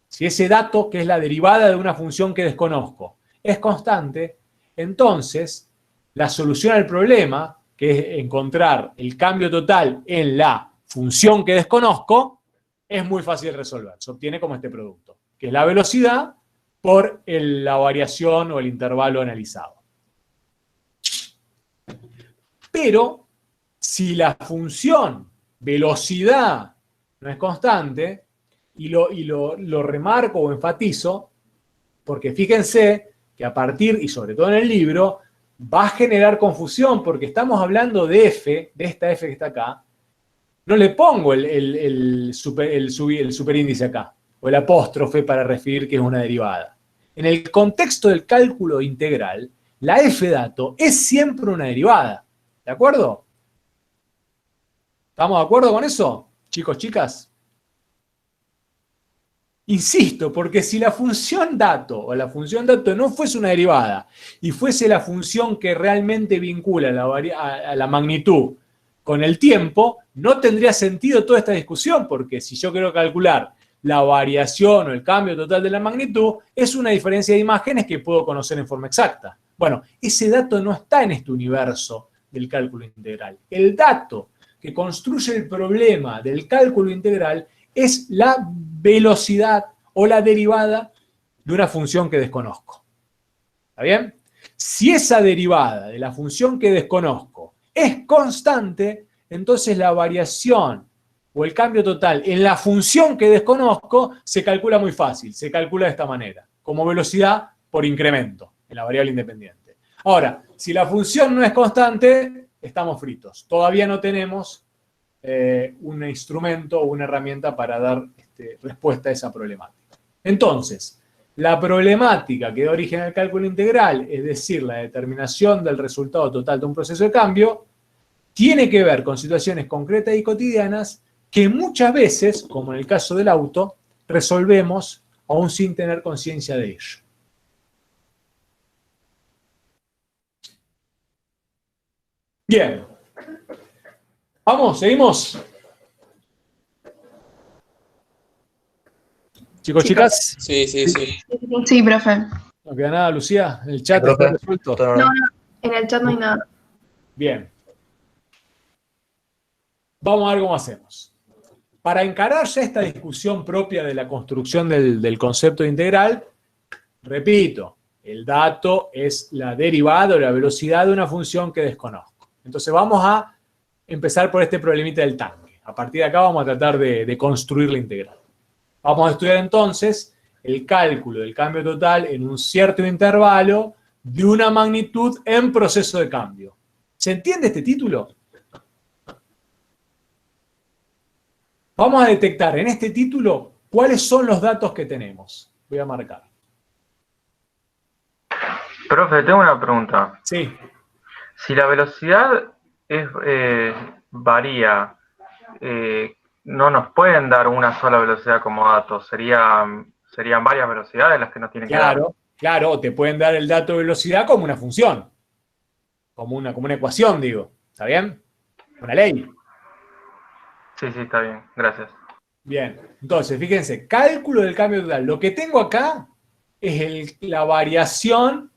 si ese dato, que es la derivada de una función que desconozco, es constante, entonces la solución al problema, que es encontrar el cambio total en la función que desconozco, es muy fácil de resolver. Se obtiene como este producto, que es la velocidad por la variación o el intervalo analizado. Pero si la función velocidad no es constante, y lo remarco o enfatizo, porque fíjense que a partir, y sobre todo en el libro, va a generar confusión, porque estamos hablando de f, de esta f que está acá. No le pongo el superíndice acá, o el apóstrofe para referir que es una derivada. En el contexto del cálculo integral, la f dato es siempre una derivada. ¿De acuerdo? ¿Estamos de acuerdo con eso, chicos, chicas? Insisto, porque si la función dato o la función dato no fuese una derivada y fuese la función que realmente vincula a la magnitud con el tiempo, no tendría sentido toda esta discusión, porque si yo quiero calcular la variación o el cambio total de la magnitud, es una diferencia de imágenes que puedo conocer en forma exacta. Bueno, ese dato no está en este universo del cálculo integral. El dato que construye el problema del cálculo integral es la velocidad o la derivada de una función que desconozco. ¿Está bien? Si esa derivada de la función que desconozco es constante, entonces la variación o el cambio total en la función que desconozco se calcula muy fácil, se calcula de esta manera, como velocidad por incremento en la variable independiente. Ahora, si la función no es constante, estamos fritos. Todavía no tenemos un instrumento o una herramienta para dar respuesta a esa problemática. Entonces, la problemática que da origen al cálculo integral, es decir, la determinación del resultado total de un proceso de cambio, tiene que ver con situaciones concretas y cotidianas que muchas veces, como en el caso del auto, resolvemos aún sin tener conciencia de ello. Bien. Vamos, seguimos. Chicos, chicas. Sí. Sí, profe. No queda nada, Lucía. El chat Sí, está profe. resuelto. No, en el chat no hay nada. Bien. Vamos a ver cómo hacemos. Para encarar ya esta discusión propia de la construcción del concepto de integral, repito, el dato es la derivada o la velocidad de una función que desconozco. Entonces vamos a empezar por este problemita del tanque. A partir de acá vamos a tratar de construir la integral. Vamos a estudiar entonces el cálculo del cambio total en un cierto intervalo de una magnitud en proceso de cambio. ¿Se entiende este título? Vamos a detectar en este título cuáles son los datos que tenemos. Voy a marcar. Profe, tengo una pregunta. Sí. Si la velocidad varía, no nos pueden dar una sola velocidad como dato, serían varias velocidades las que nos tienen que dar. Claro, te pueden dar el dato de velocidad como una función, como una ecuación, digo. ¿Está bien? Una ley. Sí, está bien, gracias. Bien, entonces, fíjense, cálculo del cambio total. Lo que tengo acá es la variación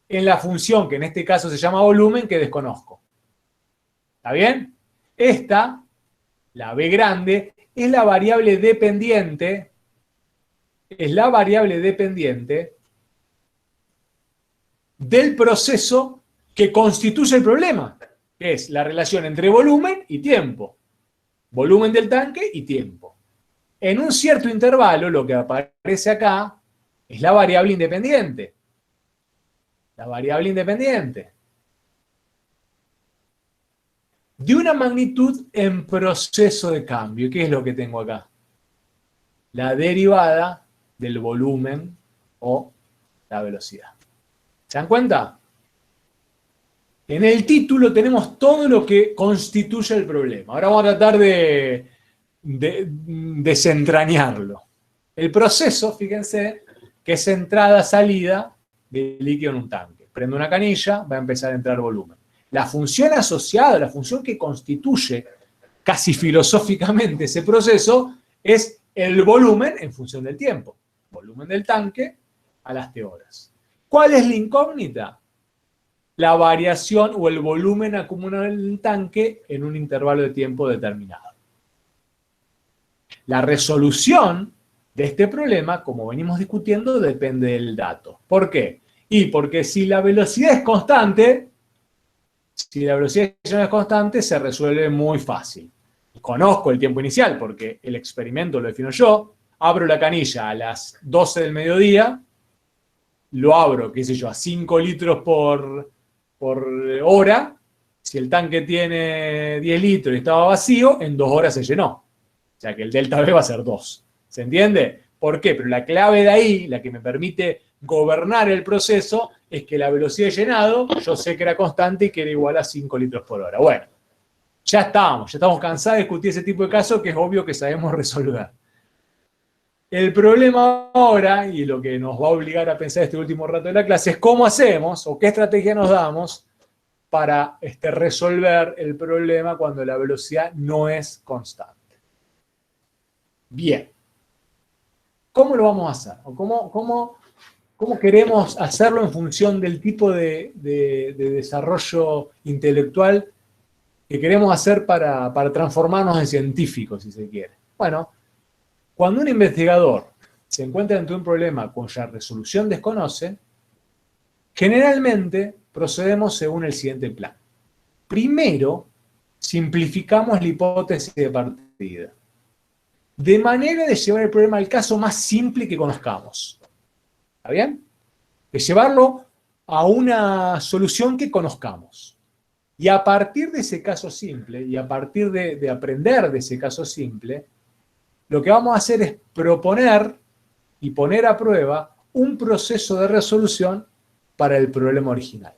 en la función, que en este caso se llama volumen, que desconozco. ¿Está bien? Esta, la B grande, es la variable dependiente, del proceso que constituye el problema, que es la relación entre volumen y tiempo. Volumen del tanque y tiempo. En un cierto intervalo, lo que aparece acá es la variable independiente. La variable independiente. De una magnitud en proceso de cambio. ¿Qué es lo que tengo acá? La derivada del volumen o la velocidad. ¿Se dan cuenta? En el título tenemos todo lo que constituye el problema. Ahora vamos a tratar de desentrañarlo. El proceso, fíjense, que es entrada-salida de líquido en un tanque. Prendo una canilla, va a empezar a entrar volumen. La función asociada, la función que constituye casi filosóficamente ese proceso, es el volumen en función del tiempo. Volumen del tanque a las T horas. ¿Cuál es la incógnita? La variación o el volumen acumulado en el tanque en un intervalo de tiempo determinado. La resolución de este problema, como venimos discutiendo, depende del dato. ¿Por qué? Y porque si la velocidad es constante, se resuelve muy fácil. Conozco el tiempo inicial porque el experimento lo defino yo. Abro la canilla a las 12 del mediodía, lo abro, qué sé yo, a 5 litros por hora. Si el tanque tiene 10 litros y estaba vacío, en 2 horas se llenó. O sea que el delta V va a ser 2. ¿Se entiende? ¿Por qué? Pero la clave de ahí, la que me permite gobernar el proceso, es que la velocidad de llenado, yo sé que era constante y que era igual a 5 litros por hora. Bueno, ya estamos cansados de discutir ese tipo de casos que es obvio que sabemos resolver. El problema ahora, y lo que nos va a obligar a pensar este último rato de la clase, es cómo hacemos o qué estrategia nos damos para resolver el problema cuando la velocidad no es constante. Bien. ¿Cómo lo vamos a hacer? ¿O cómo queremos hacerlo en función del tipo de desarrollo intelectual que queremos hacer para transformarnos en científicos, si se quiere? Bueno, cuando un investigador se encuentra ante un problema cuya resolución desconoce, generalmente procedemos según el siguiente plan. Primero, simplificamos la hipótesis de partida, de manera de llevar el problema al caso más simple que conozcamos. ¿Está bien? De llevarlo a una solución que conozcamos. Y a partir de ese caso simple, y a partir de aprender de ese caso simple, lo que vamos a hacer es proponer y poner a prueba un proceso de resolución para el problema original.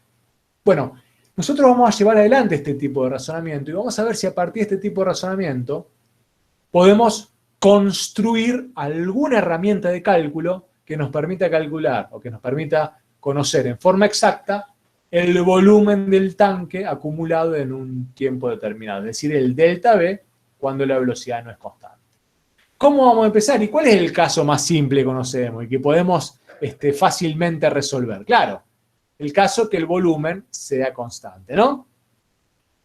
Bueno, nosotros vamos a llevar adelante este tipo de razonamiento y vamos a ver si a partir de este tipo de razonamiento podemos construir alguna herramienta de cálculo que nos permita calcular o que nos permita conocer en forma exacta el volumen del tanque acumulado en un tiempo determinado, es decir, el delta V cuando la velocidad no es constante. ¿Cómo vamos a empezar? ¿Y cuál es el caso más simple que conocemos y que podemos fácilmente resolver? Claro, el caso que el volumen sea constante, ¿no?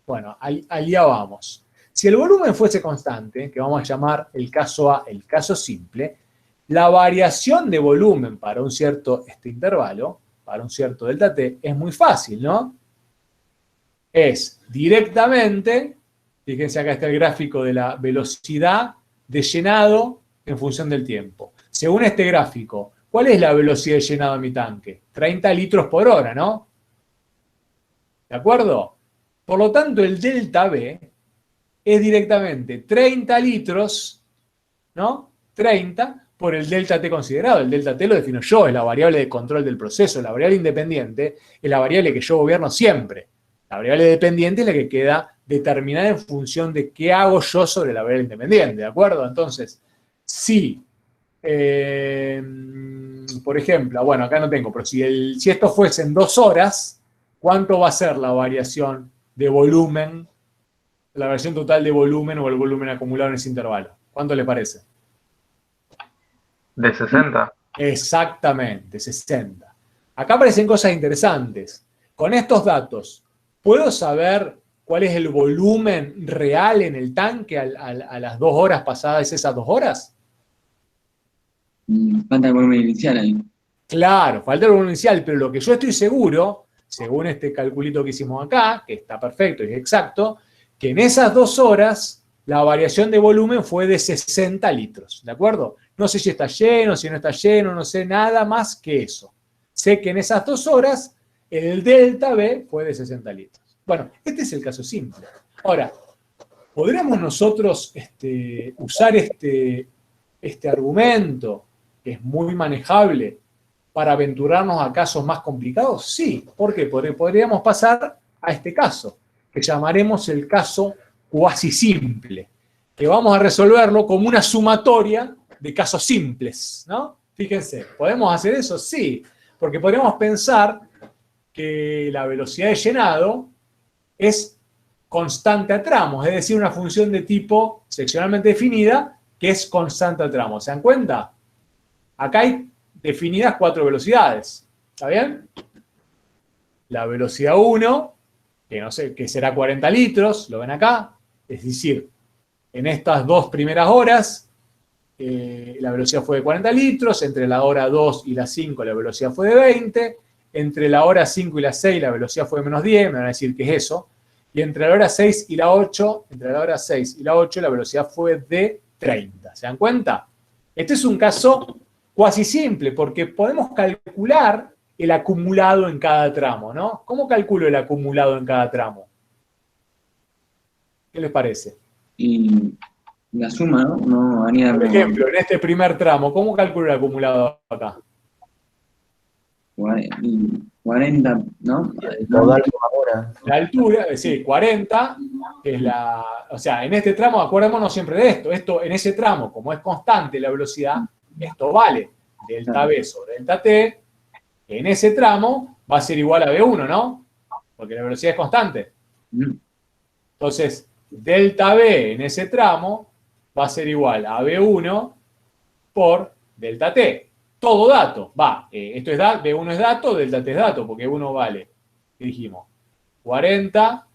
Bueno, allá vamos. Si el volumen fuese constante, que vamos a llamar el caso A, el caso simple, la variación de volumen para un cierto intervalo, para un cierto delta T, es muy fácil, ¿no? Es directamente, fíjense acá está el gráfico de la velocidad de llenado en función del tiempo. Según este gráfico, ¿cuál es la velocidad de llenado de mi tanque? 30 litros por hora, ¿no? ¿De acuerdo? Por lo tanto, el delta V es directamente 30 litros, ¿no? 30 por el delta T considerado. El delta T lo defino yo, es la variable de control del proceso. La variable independiente es la variable que yo gobierno siempre. La variable dependiente es la que queda determinada en función de qué hago yo sobre la variable independiente, ¿de acuerdo? Entonces, si, por ejemplo, bueno, acá no tengo, pero si esto fuese en 2 horas, ¿cuánto va a ser la variación de volumen, la variación total de volumen o el volumen acumulado en ese intervalo? ¿Cuánto le parece? ¿De 60? Exactamente, 60. Acá aparecen cosas interesantes. Con estos datos, ¿puedo saber cuál es el volumen real en el tanque a las 2 horas pasadas esas 2 horas? Falta el volumen inicial ahí. Claro, falta el volumen inicial, pero lo que yo estoy seguro, según este calculito que hicimos acá, que está perfecto y es exacto, que en esas 2 horas la variación de volumen fue de 60 litros, ¿de acuerdo? No sé si está lleno, si no está lleno, no sé nada más que eso. Sé que en esas 2 horas el delta V fue de 60 litros. Bueno, este es el caso simple. Ahora, ¿podríamos nosotros usar este argumento, que es muy manejable, para aventurarnos a casos más complicados? Sí. ¿Por qué? Porque podríamos pasar a este caso, que llamaremos el caso cuasi simple, que vamos a resolverlo como una sumatoria de casos simples, ¿no? Fíjense, ¿podemos hacer eso? Sí. Porque podríamos pensar que la velocidad de llenado es constante a tramos, es decir, una función de tipo seccionalmente definida que es constante a tramos. ¿Se dan cuenta? Acá hay definidas 4 velocidades. ¿Está bien? La velocidad 1, que no sé, que será 40 litros, lo ven acá. Es decir, en estas 2 primeras horas, la velocidad fue de 40 litros, entre la hora 2 y la 5 la velocidad fue de 20, entre la hora 5 y la 6 la velocidad fue de menos 10, me van a decir qué es eso, y entre la hora 6 y la 8, la velocidad fue de 30. ¿Se dan cuenta? Este es un caso cuasi simple, porque podemos calcular el acumulado en cada tramo, ¿no? ¿Cómo calculo el acumulado en cada tramo? ¿Qué les parece? Y la suma, ¿no? No haría Por ejemplo, en este primer tramo, ¿cómo calculo el acumulado acá? 40, ¿no? El caudal por hora. La altura, sí, 40, que es la... O sea, en este tramo, acordémonos siempre de esto. Esto, en ese tramo, como es constante la velocidad, esto vale delta B sobre delta T. En ese tramo va a ser igual a B1, ¿no? Porque la velocidad es constante. Entonces, delta B en ese tramo va a ser igual a B1 por delta T. Todo dato, va, esto es B1 es dato, delta T es dato, porque 1 vale, ¿qué dijimos? 40,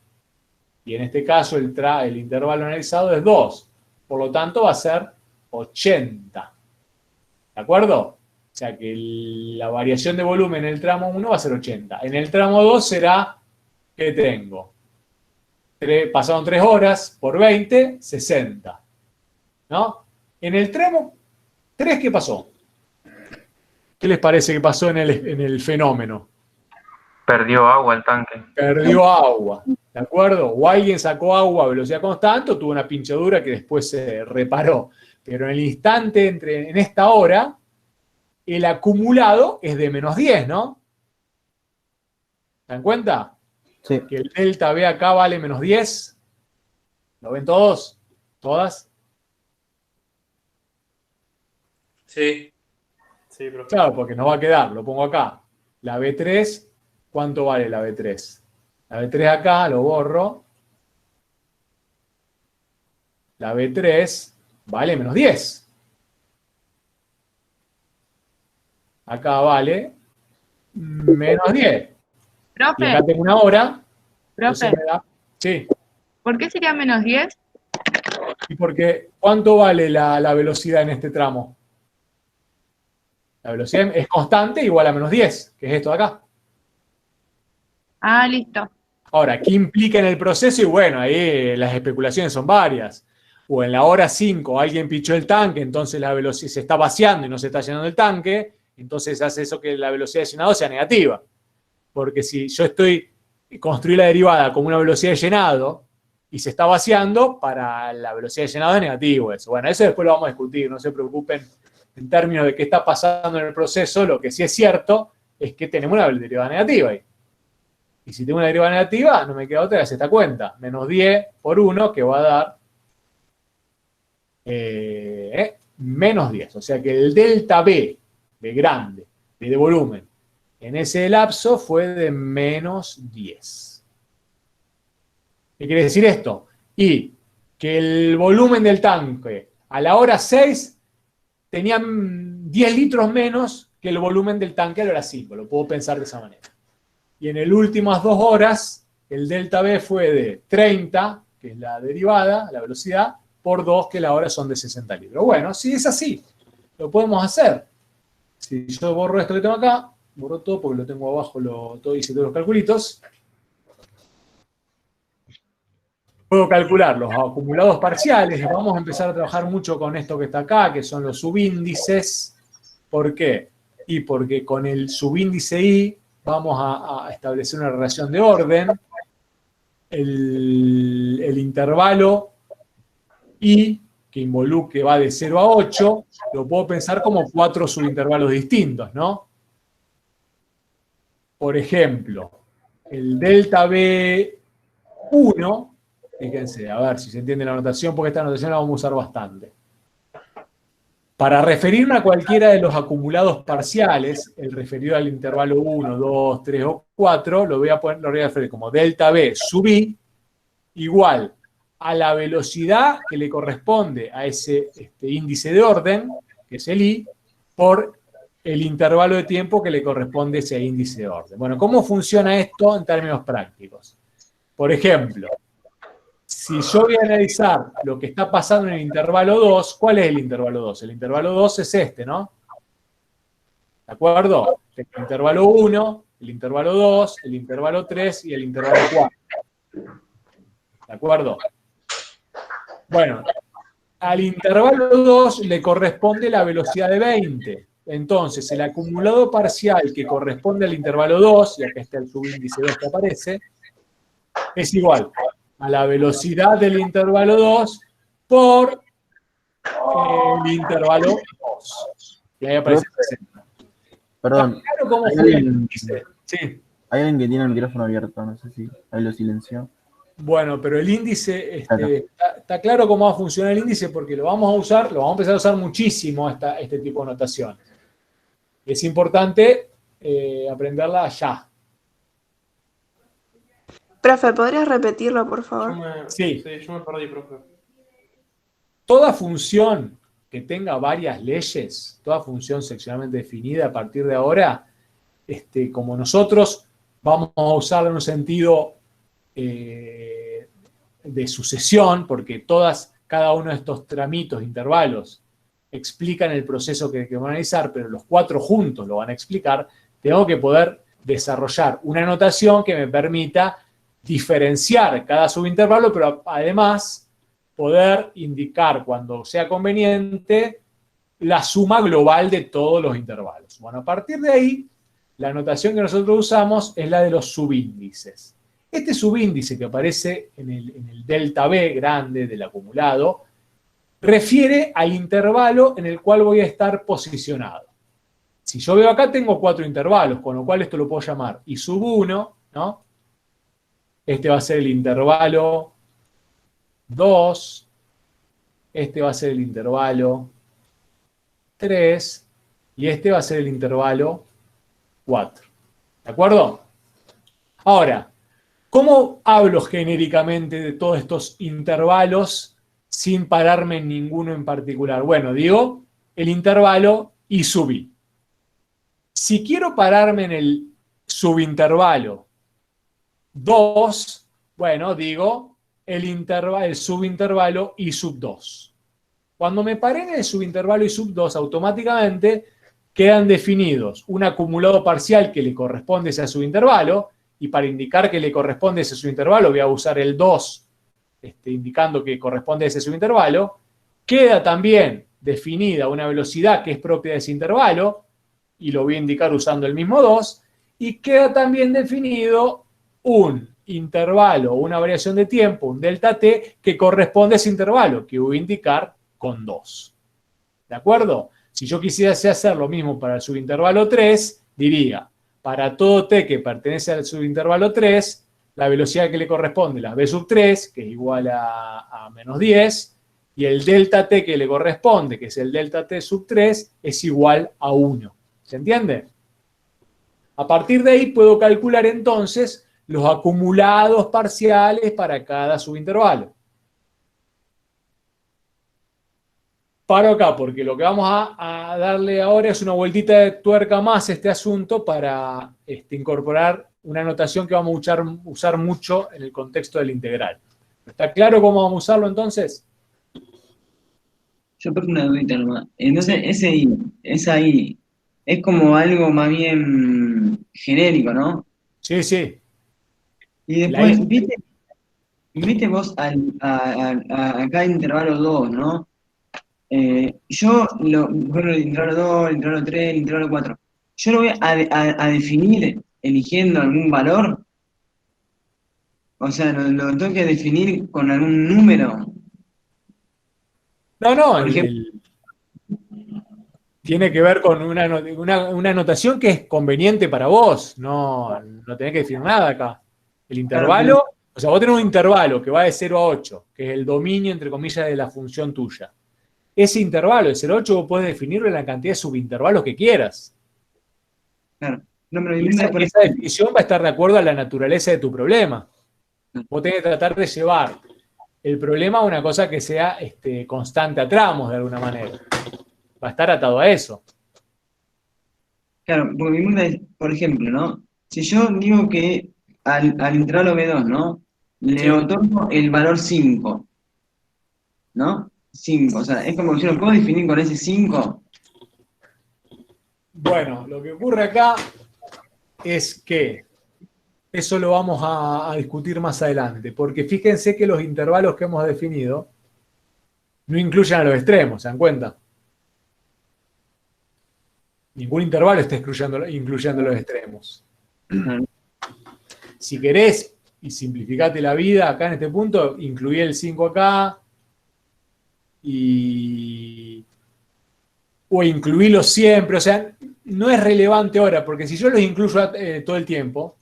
y en este caso el intervalo analizado es 2, por lo tanto va a ser 80, ¿de acuerdo? O sea que la variación de volumen en el tramo 1 va a ser 80, en el tramo 2 será, ¿qué tengo? Pasaron 3 horas por 20, 60, ¿no? En el tramo 3, ¿qué pasó? ¿Qué les parece que pasó en el fenómeno? Perdió agua el tanque. Perdió agua, ¿de acuerdo? O alguien sacó agua a velocidad constante o tuvo una pinchadura que después se reparó. Pero en el instante, en esta hora, el acumulado es de menos 10, ¿no? ¿Se dan cuenta? Sí. Que el delta B acá vale menos 10. ¿Lo ven todos? ¿Todas? Sí. Sí, profe. Claro, porque nos va a quedar, lo pongo acá. La B3, ¿cuánto vale la B3? La B3 acá, lo borro. La B3 vale menos 10. Acá vale menos 10. Y acá Profe, tengo una hora. profe, entonces me da- Sí, ¿por qué sería menos 10? y porque ¿cuánto vale la velocidad en este tramo? La velocidad es constante igual a menos 10, que es esto de acá. Ah, listo. Ahora, ¿qué implica en el proceso? Y bueno, ahí las especulaciones son varias. O en la hora 5 alguien pichó el tanque, entonces la velocidad se está vaciando y no se está llenando el tanque, entonces hace eso que la velocidad de llenado sea negativa. Porque si yo construí la derivada como una velocidad de llenado y se está vaciando, para la velocidad de llenado es negativo eso. Bueno, eso después lo vamos a discutir, no se preocupen en términos de qué está pasando en el proceso. Lo que sí es cierto es que tenemos una derivada negativa ahí. Y si tengo una derivada negativa, no me queda otra que hacer esta cuenta. Menos 10 por 1, que va a dar menos 10. O sea que el delta B, B grande, B de volumen, en ese lapso fue de menos 10. ¿Qué quiere decir esto? Y que el volumen del tanque a la hora 6 tenía 10 litros menos que el volumen del tanque a la hora 5. Lo puedo pensar de esa manera. Y en las últimas 2 horas, el delta B fue de 30, que es la derivada, la velocidad, por 2, que la hora son de 60 litros. Bueno, si es así, lo podemos hacer. Si yo borro esto que tengo acá, borro todo porque lo tengo abajo, hice todos los calculitos. Puedo calcular los acumulados parciales. Vamos a empezar a trabajar mucho con esto que está acá, que son los subíndices. ¿Por qué? Y porque con el subíndice I vamos a establecer una relación de orden. El intervalo I, que va de 0 a 8, lo puedo pensar como 4 subintervalos distintos, ¿no? Por ejemplo, el delta B1, fíjense, a ver si se entiende la notación, porque esta notación la vamos a usar bastante. Para referirme a cualquiera de los acumulados parciales, el referido al intervalo 1, 2, 3 o 4, lo voy a referir como delta B sub I igual a la velocidad que le corresponde a ese índice de orden, que es el I, por el intervalo de tiempo que le corresponde a ese índice de orden. Bueno, ¿cómo funciona esto en términos prácticos? Por ejemplo, si yo voy a analizar lo que está pasando en el intervalo 2, ¿cuál es el intervalo 2? El intervalo 2 es este, ¿no? ¿De acuerdo? El intervalo 1, el intervalo 2, el intervalo 3 y el intervalo 4. ¿De acuerdo? Bueno, al intervalo 2 le corresponde la velocidad de 20. Entonces, el acumulado parcial que corresponde al intervalo 2, y acá está el subíndice 2 que aparece, es igual a la velocidad del intervalo 2 por el intervalo 2. Y ahí aparece 60. Perdón. Claro cómo ¿Hay fue el alguien, índice. Sí. hay alguien que tiene el micrófono abierto? No sé si ahí lo silenció. Bueno, pero el índice, Claro. está claro cómo va a funcionar el índice porque lo vamos a usar, lo vamos a empezar a usar muchísimo este tipo de notación. Es importante aprenderla ya. Profe, ¿podrías repetirlo, por favor? Sí. Yo me perdí, profe. Toda función que tenga varias leyes, toda función seccionalmente definida a partir de ahora, como nosotros vamos a usarla en un sentido de sucesión, porque cada uno de estos tramitos, intervalos, explican el proceso que van a analizar, pero los 4 juntos lo van a explicar, tengo que poder desarrollar una notación que me permita diferenciar cada subintervalo, pero además poder indicar cuando sea conveniente la suma global de todos los intervalos. Bueno, a partir de ahí, la notación que nosotros usamos es la de los subíndices. Este subíndice que aparece en el delta B grande del acumulado refiere al intervalo en el cual voy a estar posicionado. Si yo veo acá tengo 4 intervalos, con lo cual esto lo puedo llamar I sub 1, ¿no? Este va a ser el intervalo 2, este va a ser el intervalo 3 y este va a ser el intervalo 4. ¿De acuerdo? Ahora, ¿cómo hablo genéricamente de todos estos intervalos sin pararme en ninguno en particular? Bueno, digo el intervalo I sub I. Si quiero pararme en el subintervalo 2, bueno, digo el subintervalo I sub 2. Cuando me paré en el subintervalo I sub 2, automáticamente quedan definidos un acumulado parcial que le corresponde a ese subintervalo, y para indicar que le corresponde a ese subintervalo voy a usar el 2, indicando que corresponde a ese subintervalo. Queda también definida una velocidad que es propia de ese intervalo, y lo voy a indicar usando el mismo 2, y queda también definido un intervalo o una variación de tiempo, un delta t, que corresponde a ese intervalo, que voy a indicar con 2. ¿De acuerdo? Si yo quisiese hacer lo mismo para el subintervalo 3, diría, para todo t que pertenece al subintervalo 3, la velocidad que le corresponde, la b sub 3, que es igual a menos 10, y el delta t que le corresponde, que es el delta t sub 3, es igual a 1. ¿Se entiende? A partir de ahí puedo calcular entonces los acumulados parciales para cada subintervalo. Paro acá porque lo que vamos a darle ahora es una vueltita de tuerca más a este asunto para incorporar una notación que vamos a usar mucho en el contexto del integral. ¿Está claro cómo vamos a usarlo entonces? Yo tengo una dudita nomás. Entonces, esa I es como algo más bien genérico, ¿no? Sí, sí. Y después, viste vos a cada intervalo 2, ¿no? Bueno, el intervalo 2, el intervalo 3, el intervalo 4. Yo lo voy a definir eligiendo algún valor. O sea, lo tengo que definir con algún número. No, Por ejemplo, tiene que ver con una notación que es conveniente para vos. No tenés que decir nada acá. El intervalo, o sea, vos tenés un intervalo que va de 0 a 8, que es el dominio, entre comillas, de la función tuya. ese intervalo de 0,8 vos podés definirlo en la cantidad de subintervalos que quieras. Claro. No, pero Y esa definición va a estar de acuerdo a la naturaleza de tu problema. Vos tenés que tratar de llevar el problema a una cosa que sea constante a tramos, de alguna manera. Va a estar atado a eso. Claro, porque mi pregunta es, por ejemplo, ¿no? Si yo digo que al intervalo B2, ¿no? Le Sí. otorgo el valor 5, ¿no? 5, o sea, es como que yo lo puedo definir con ese 5. Bueno, lo que ocurre acá es que eso lo vamos a discutir más adelante, porque fíjense que los intervalos que hemos definido no incluyen a los extremos, ¿se dan cuenta? Ningún intervalo está incluyendo los extremos. Si querés, y simplificate la vida acá en este punto, incluí el 5 acá, o incluirlos siempre, o sea, no es relevante ahora, porque si yo los incluyo todo el tiempo,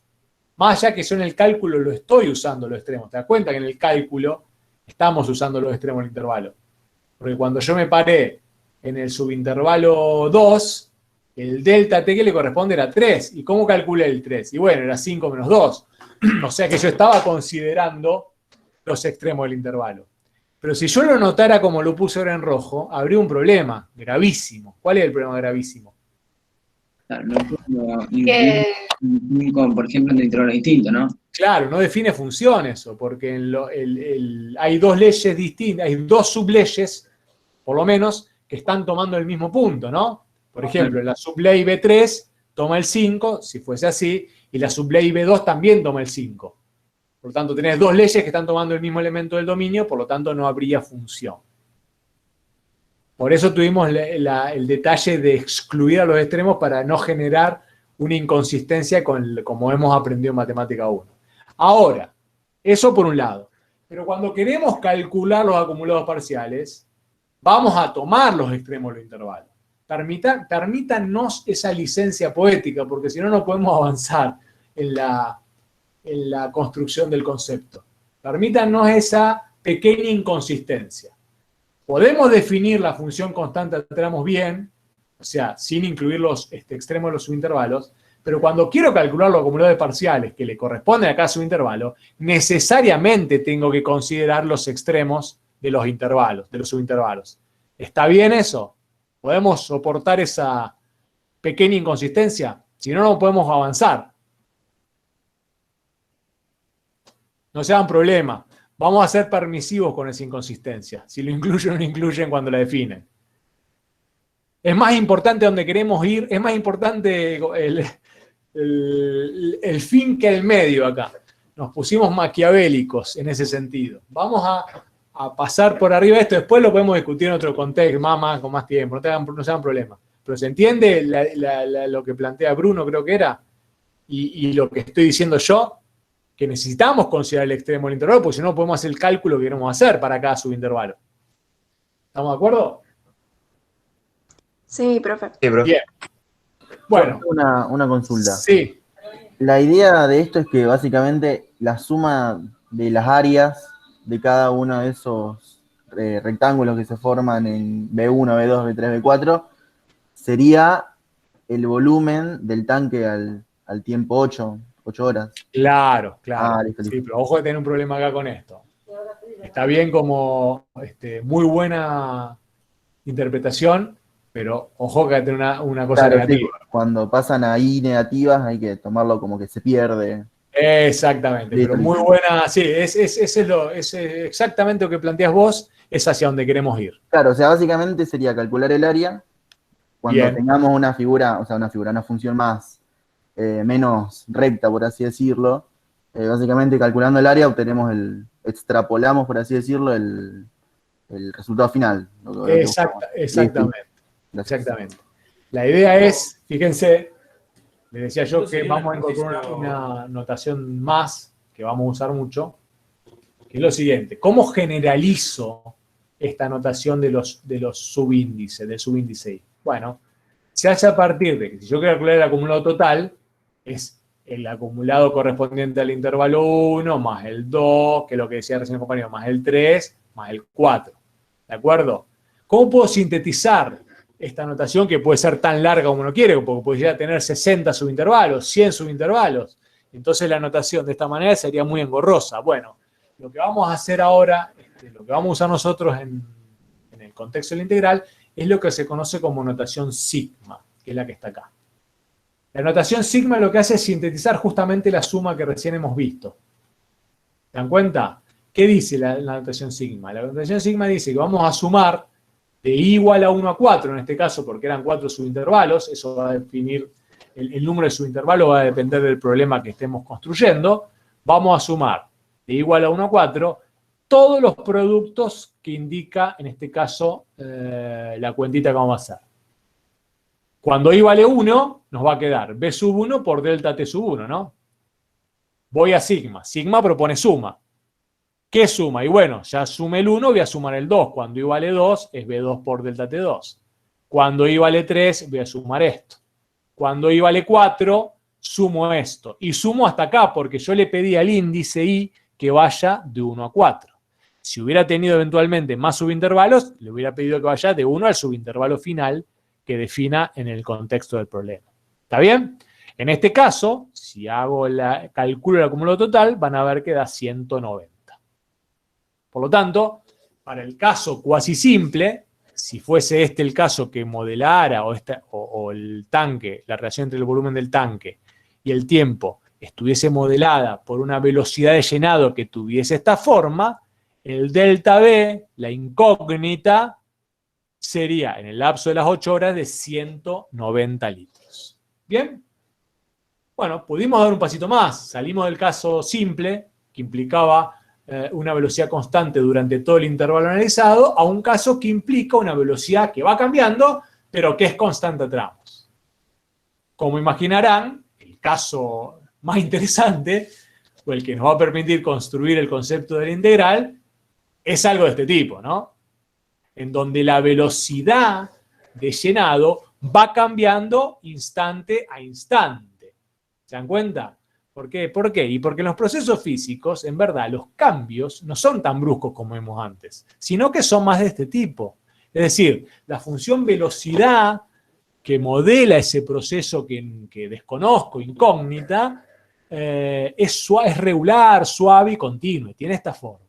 más allá que yo en el cálculo lo estoy usando los extremos, ¿te das cuenta que en el cálculo estamos usando los extremos del intervalo? Porque cuando yo me paré en el subintervalo 2, el delta t que le corresponde era 3. ¿Y cómo calculé el 3? Y bueno, era 5 menos 2. O sea que yo estaba considerando los extremos del intervalo. Pero si yo lo notara como lo puse ahora en rojo, habría un problema gravísimo. ¿Cuál es el problema gravísimo? Claro, no puedo incluir por ejemplo, en intervalo distinto, ¿no? Claro, no define función eso, porque hay dos leyes distintas, hay dos subleyes, por lo menos, que están tomando el mismo punto, ¿no? Por ejemplo, la subley B3 toma el 5, si fuese así, y la subley B2 también toma el 5. Por lo tanto, tenés dos leyes que están tomando el mismo elemento del dominio, por lo tanto, no habría función. Por eso tuvimos el detalle de excluir a los extremos para no generar una inconsistencia como hemos aprendido en Matemática 1. Ahora, eso por un lado. Pero cuando queremos calcular los acumulados parciales, vamos a tomar los extremos de los intervalos. Permítanos esa licencia poética, porque si no, no podemos avanzar en la construcción del concepto. Permítanos esa pequeña inconsistencia. Podemos definir la función constante a tramos bien, o sea, sin incluir los extremos de los subintervalos, pero cuando quiero calcular los acumulados parciales que le corresponden a cada subintervalo, necesariamente tengo que considerar los extremos de los intervalos, de los subintervalos. ¿Está bien eso? ¿Podemos soportar esa pequeña inconsistencia? Si no, no podemos avanzar. No se hagan problema. Vamos a ser permisivos con esa inconsistencia. Si lo incluyen o no incluyen cuando la definen. Es más importante donde queremos ir, es más importante el fin que el medio acá. Nos pusimos maquiavélicos en ese sentido. Vamos a pasar por arriba de esto, después lo podemos discutir en otro contexto, con más tiempo, no se hagan problema. Pero ¿se entiende lo que plantea Bruno, creo que era? Y lo que estoy diciendo yo, que necesitamos considerar el extremo del intervalo, porque si no podemos hacer el cálculo que queremos hacer para cada subintervalo. ¿Estamos de acuerdo? Sí, profe. Sí, bro. Bien. Bueno. Una consulta. Sí. La idea de esto es que básicamente la suma de las áreas de cada uno de esos rectángulos que se forman en B1, B2, B3, B4 sería el volumen del tanque al tiempo 8 horas. Claro. Listo. Sí, pero ojo de tener un problema acá con esto. Está bien como muy buena interpretación, pero ojo que hay que tener una cosa negativa. Sí, cuando pasan a I negativas hay que tomarlo como que se pierde. Exactamente, Listo, pero muy buena, sí, es exactamente lo que planteas vos, es hacia donde queremos ir. Claro, o sea, básicamente sería calcular el área cuando Bien. tengamos una figura, una función más, menos recta, por así decirlo. Básicamente calculando el área extrapolamos, por así decirlo, el resultado final. Exactamente. La idea es, fíjense, les decía yo que vamos a incorporar una notación más, que vamos a usar mucho, que es lo siguiente. ¿Cómo generalizo esta notación de los subíndices, del subíndice I? Bueno, se hace a partir de que si yo quiero calcular el acumulado total, es el acumulado correspondiente al intervalo 1, más el 2, que es lo que decía recién el compañero, más el 3, más el 4. ¿De acuerdo? ¿Cómo puedo sintetizar esta notación que puede ser tan larga como uno quiere? Porque podría tener 60 subintervalos, 100 subintervalos. Entonces la notación de esta manera sería muy engorrosa. Bueno, lo que vamos a hacer ahora, lo que vamos a usar nosotros en el contexto del integral, es lo que se conoce como notación sigma, que es la que está acá. La notación sigma lo que hace es sintetizar justamente la suma que recién hemos visto. ¿Se dan cuenta? ¿Qué dice la notación sigma? La notación sigma dice que vamos a sumar de i igual a 1 a 4, en este caso, porque eran 4 subintervalos, eso va a definir, el número de subintervalos va a depender del problema que estemos construyendo. Vamos a sumar de i igual a 1 a 4 todos los productos que indica, en este caso, la cuentita que vamos a hacer. Cuando i vale 1, nos va a quedar b sub 1 por delta t sub 1, ¿no? Voy a sigma. Sigma propone suma. ¿Qué suma? Y bueno, ya sumé el 1, voy a sumar el 2. Cuando i vale 2, es b2 por delta t2. Cuando i vale 3, voy a sumar esto. Cuando i vale 4, sumo esto. Y sumo hasta acá, porque yo le pedí al índice i que vaya de 1 a 4. Si hubiera tenido eventualmente más subintervalos, le hubiera pedido que vaya de 1 al subintervalo final que defina en el contexto del problema. ¿Está bien? En este caso, si hago calculo el acumulado total, van a ver que da 190. Por lo tanto, para el caso cuasi simple, si fuese este el caso que modelara o el tanque, la relación entre el volumen del tanque y el tiempo estuviese modelada por una velocidad de llenado que tuviese esta forma, el delta B, la incógnita, sería en el lapso de las 8 horas de 190 litros. ¿Bien? Bueno, pudimos dar un pasito más. Salimos del caso simple, que implicaba una velocidad constante durante todo el intervalo analizado, a un caso que implica una velocidad que va cambiando, pero que es constante a tramos. Como imaginarán, el caso más interesante, o el que nos va a permitir construir el concepto de la integral, es algo de este tipo, ¿no? En donde la velocidad de llenado va cambiando instante a instante. ¿Se dan cuenta? ¿Por qué? ¿Por qué? Y porque en los procesos físicos, en verdad, los cambios no son tan bruscos como vimos antes, sino que son más de este tipo. Es decir, la función velocidad que modela ese proceso que desconozco, incógnita, es regular, suave y continuo, tiene esta forma.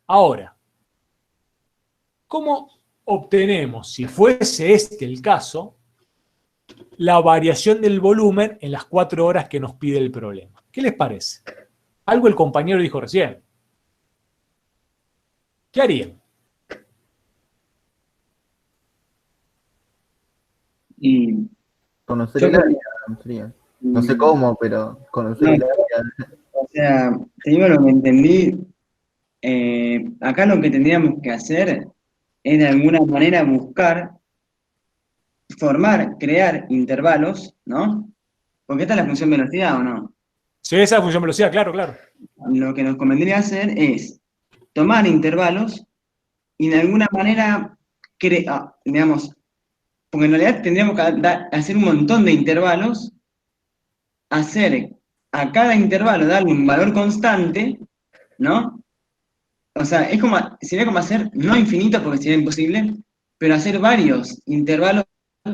Ahora, ¿cómo obtenemos, si fuese este el caso, la variación del volumen en las 4 horas que nos pide el problema? ¿Qué les parece? Algo el compañero dijo recién. ¿Qué harían? Y Conocer yo el creo- área, sería. No sé cómo, pero conocer No. el área. O sea, te digo lo que entendí. Acá lo que tendríamos que hacer es de alguna manera buscar, crear intervalos, ¿no? Porque esta es la función velocidad, ¿o no? Sí, esa función velocidad, claro, claro. Lo que nos convendría hacer es tomar intervalos y de alguna manera, digamos, porque en realidad tendríamos que hacer un montón de intervalos, hacer a cada intervalo darle un valor constante, ¿no? O sea, sería como hacer, no infinito porque sería imposible, pero hacer varios intervalos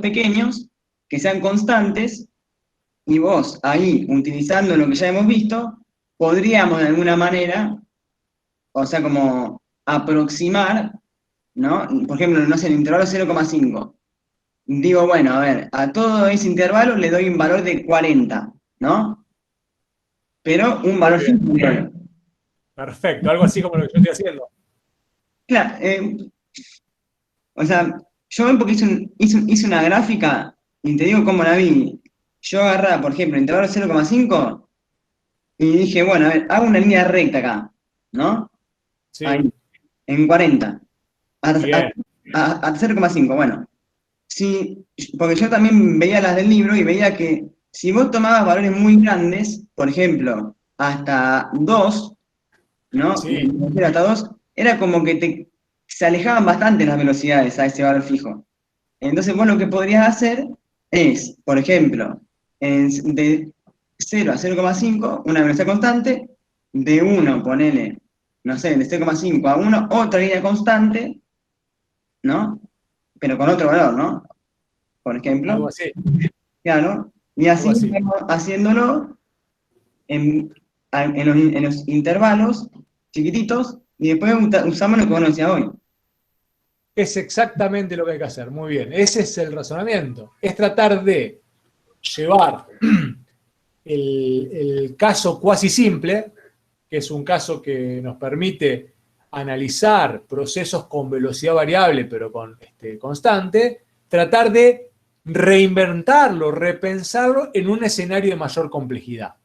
pequeños que sean constantes y vos ahí, utilizando lo que ya hemos visto, podríamos de alguna manera, o sea, como aproximar, ¿no? Por ejemplo, no sé, el intervalo 0,5. Digo, bueno, a ver, a todo ese intervalo le doy un valor de 40, ¿no? Pero un valor Bien. simple. Perfecto, algo así como lo que yo estoy haciendo. Claro, o sea, yo ven porque hice una gráfica y te digo cómo la vi. Yo agarraba, por ejemplo, el intervalo 0,5 y dije, bueno, a ver, hago una línea recta acá, ¿no? Sí. Ahí, en 40. Bien. A 0,5, bueno. Porque yo también veía las del libro y veía que si vos tomabas valores muy grandes, por ejemplo, hasta 2, ¿no? Sí. Hasta 2, era como que se alejaban bastante las velocidades a ese valor fijo. Entonces vos lo que podrías hacer es, por ejemplo, de 0 a 0,5, una velocidad constante, de 1, ponele, no sé, de 0,5 a 1, otra línea constante, ¿no? Pero con otro valor, ¿no? Por Algo ejemplo. así. Claro. Y Algo así así. vamos haciéndolo en los intervalos chiquititos y después usamos lo que vos nos decías hoy. Es exactamente lo que hay que hacer. Muy bien. Ese es el razonamiento. Es tratar de llevar el caso cuasi simple, que es un caso que nos permite analizar procesos con velocidad variable, pero con constante, tratar de reinventarlo, repensarlo en un escenario de mayor complejidad.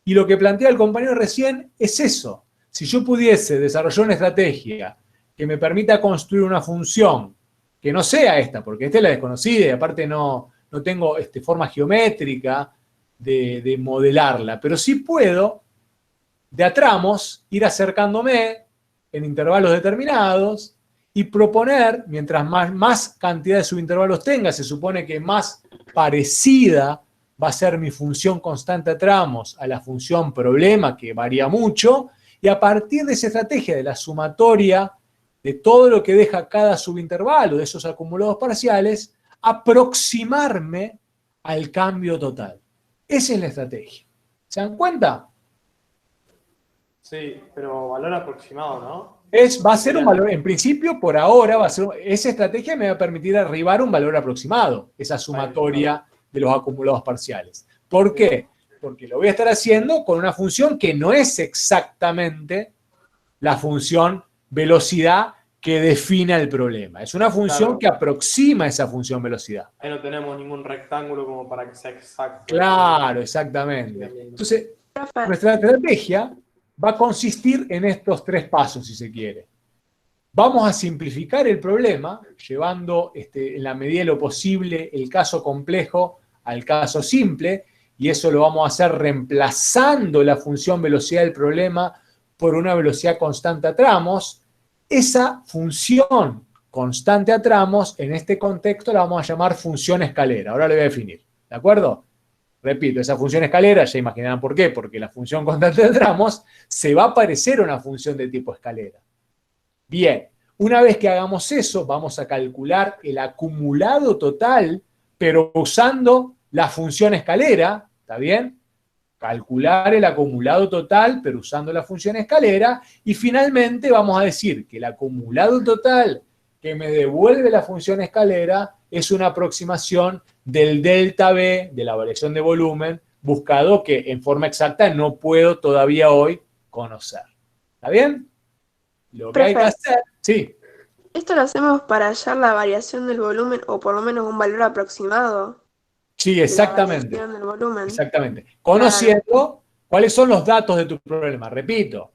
Y lo que plantea el compañero recién es eso. Si yo pudiese desarrollar una estrategia que me permita construir una función que no sea esta, porque esta es la desconocida y aparte no tengo forma geométrica de modelarla, pero sí puedo, de a tramos, ir acercándome en intervalos determinados y proponer, mientras más cantidad de subintervalos tenga, se supone que más parecida va a ser mi función constante a tramos a la función problema, que varía mucho, y a partir de esa estrategia de la sumatoria de todo lo que deja cada subintervalo de esos acumulados parciales, aproximarme al cambio total. Esa es la estrategia. ¿Se dan cuenta? Sí, pero valor aproximado, ¿no? Va a ser un valor, en principio, por ahora, esa estrategia me va a permitir arribar a un valor aproximado, esa sumatoria de los acumulados parciales. ¿Por qué? Porque lo voy a estar haciendo con una función que no es exactamente la función velocidad que define el problema. Es una función que aproxima esa función velocidad. Ahí no tenemos ningún rectángulo como para que sea exacto. Claro, exactamente. Entonces, nuestra estrategia va a consistir en estos tres pasos, si se quiere. Vamos a simplificar el problema, llevando en la medida de lo posible el caso complejo al caso simple, y eso lo vamos a hacer reemplazando la función velocidad del problema por una velocidad constante a tramos. Esa función constante a tramos, en este contexto la vamos a llamar función escalera. Ahora la voy a definir, ¿de acuerdo? Repito, esa función escalera, ya imaginarán por qué, porque la función constante de tramos se va a parecer a una función de tipo escalera. Bien, una vez que hagamos eso, vamos a calcular el acumulado total, pero usando la función escalera, ¿está bien? Calcular el acumulado total, pero usando la función escalera, y finalmente vamos a decir que el acumulado total que me devuelve la función escalera es una aproximación del delta B, de la variación de volumen, buscado que en forma exacta no puedo todavía hoy conocer. ¿Está bien? Lo que hay que hacer... Sí. ¿Esto lo hacemos para hallar la variación del volumen o por lo menos un valor aproximado? Sí, exactamente. De la variación del volumen. Exactamente. Conociendo cuáles son los datos de tu problema. Repito,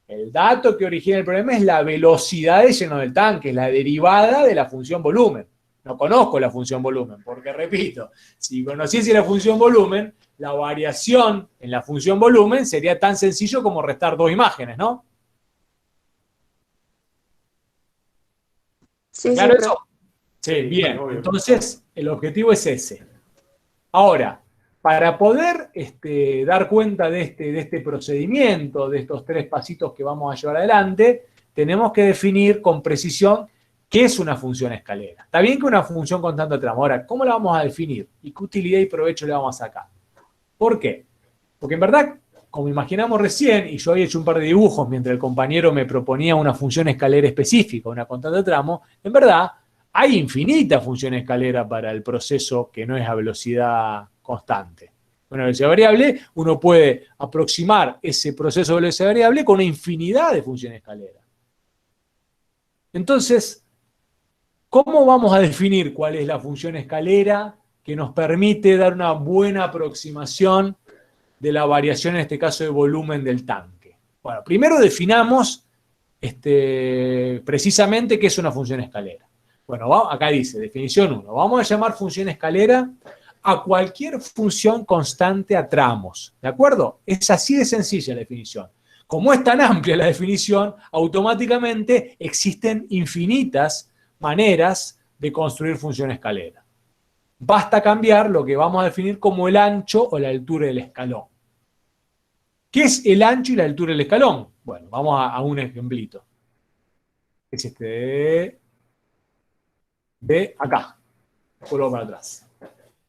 el dato que origina el problema es la velocidad de lleno del tanque, es la derivada de la función volumen. No conozco la función volumen, porque repito, si conociese la función volumen, la variación en la función volumen sería tan sencillo como restar dos imágenes, ¿no? Sí, ¿Claro sí, eso? Sí, bien. Entonces, el objetivo es ese. Ahora, para poder dar cuenta de este procedimiento, de estos tres pasitos que vamos a llevar adelante, tenemos que definir con precisión qué es una función escalera. Está bien que una función constante a tramo. Ahora, ¿cómo la vamos a definir? ¿Y qué utilidad y provecho le vamos a sacar? ¿Por qué? Porque en verdad, como imaginamos recién, y yo había hecho un par de dibujos mientras el compañero me proponía una función escalera específica, una constante a tramo, en verdad hay infinita función escalera para el proceso que no es a velocidad constante. Una velocidad variable, uno puede aproximar ese proceso de velocidad variable con una infinidad de funciones escalera. Entonces, ¿cómo vamos a definir cuál es la función escalera que nos permite dar una buena aproximación de la variación, en este caso, de volumen del tanque? Bueno, primero definamos precisamente qué es una función escalera. Bueno, acá dice, definición 1, vamos a llamar función escalera a cualquier función constante a tramos, ¿de acuerdo? Es así de sencilla la definición. Como es tan amplia la definición, automáticamente existen infinitas maneras de construir función escalera. Basta cambiar lo que vamos a definir como el ancho o la altura del escalón. ¿Qué es el ancho y la altura del escalón? Bueno, vamos a un ejemplito. Es de acá. Vuelvo para atrás.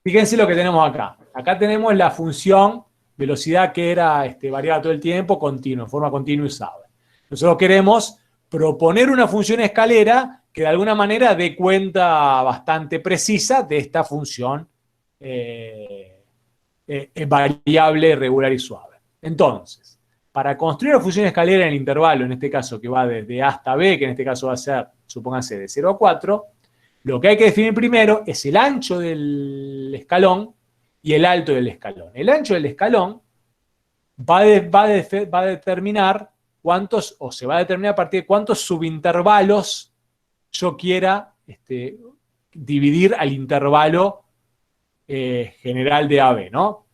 Fíjense lo que tenemos acá. Acá tenemos la función velocidad que era variada todo el tiempo, continua, en forma continua y usable. Nosotros queremos proponer una función escalera que de alguna manera dé cuenta bastante precisa de esta función variable, regular y suave. Entonces, para construir la función escalera en el intervalo, en este caso que va desde A hasta B, que en este caso va a ser, supónganse, de 0 a 4, lo que hay que definir primero es el ancho del escalón y el alto del escalón. El ancho del escalón va a determinar cuántos, o se va a determinar a partir de cuántos subintervalos yo quiera dividir al intervalo general de AB, ¿no?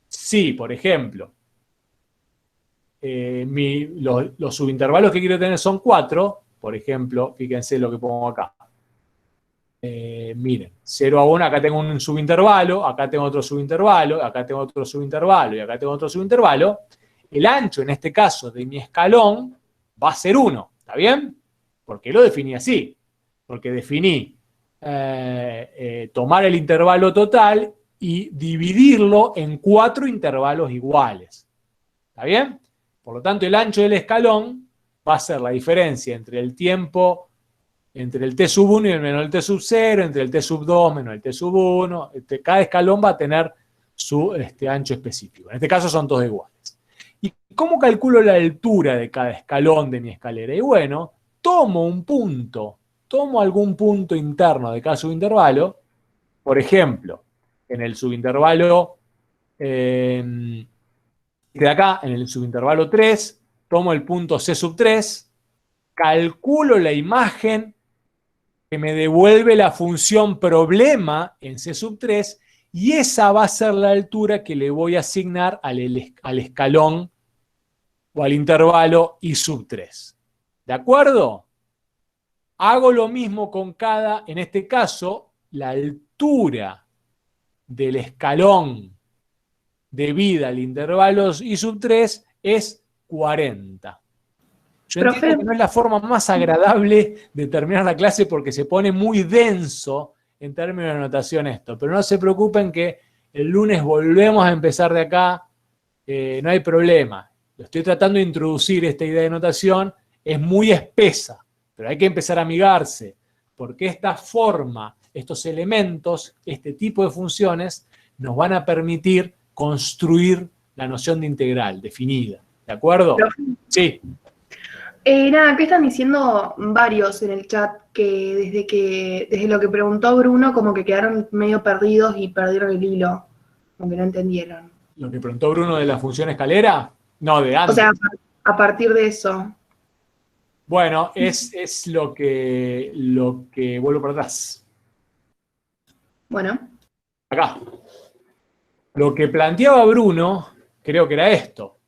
Si, por ejemplo, los subintervalos que quiero tener son 4, por ejemplo, fíjense lo que pongo acá. Miren, 0 a 1, acá tengo un subintervalo, acá tengo otro subintervalo, acá tengo otro subintervalo y acá tengo otro subintervalo. El ancho, en este caso, de mi escalón va a ser 1, ¿está bien? Porque lo definí así. Porque definí tomar el intervalo total y dividirlo en 4 intervalos iguales. ¿Está bien? Por lo tanto, el ancho del escalón va a ser la diferencia entre el tiempo, entre el t sub 1 y el menos el t sub 0, entre el t sub 2 menos el t sub 1. Cada escalón va a tener su ancho específico. En este caso son todos iguales. ¿Y cómo calculo la altura de cada escalón de mi escalera? Y bueno, tomo algún punto interno de cada subintervalo. Por ejemplo, en el subintervalo de acá, en el subintervalo 3, tomo el punto C sub 3, calculo la imagen que me devuelve la función problema en C sub 3 y esa va a ser la altura que le voy a asignar al escalón o al intervalo I sub 3. ¿De acuerdo? Hago lo mismo con cada, en este caso, la altura del escalón debida al intervalo I sub 3 es 40. Yo entiendo que no es la forma más agradable de terminar la clase porque se pone muy denso en términos de notación esto, pero no se preocupen que el lunes volvemos a empezar de acá, no hay problema. Lo estoy tratando de introducir esta idea de notación, es muy espesa, pero hay que empezar a amigarse, porque esta forma, estos elementos, este tipo de funciones, nos van a permitir construir la noción de integral definida. ¿De acuerdo? Sí. Nada, ¿qué están diciendo varios en el chat? Que desde lo que preguntó Bruno, como que quedaron medio perdidos y perdieron el hilo, como que no entendieron. ¿Lo que preguntó Bruno de la función escalera? No, de antes. O sea, a partir de eso. Bueno, es lo que vuelvo para atrás. Bueno. Acá. Lo que planteaba Bruno, creo que era esto.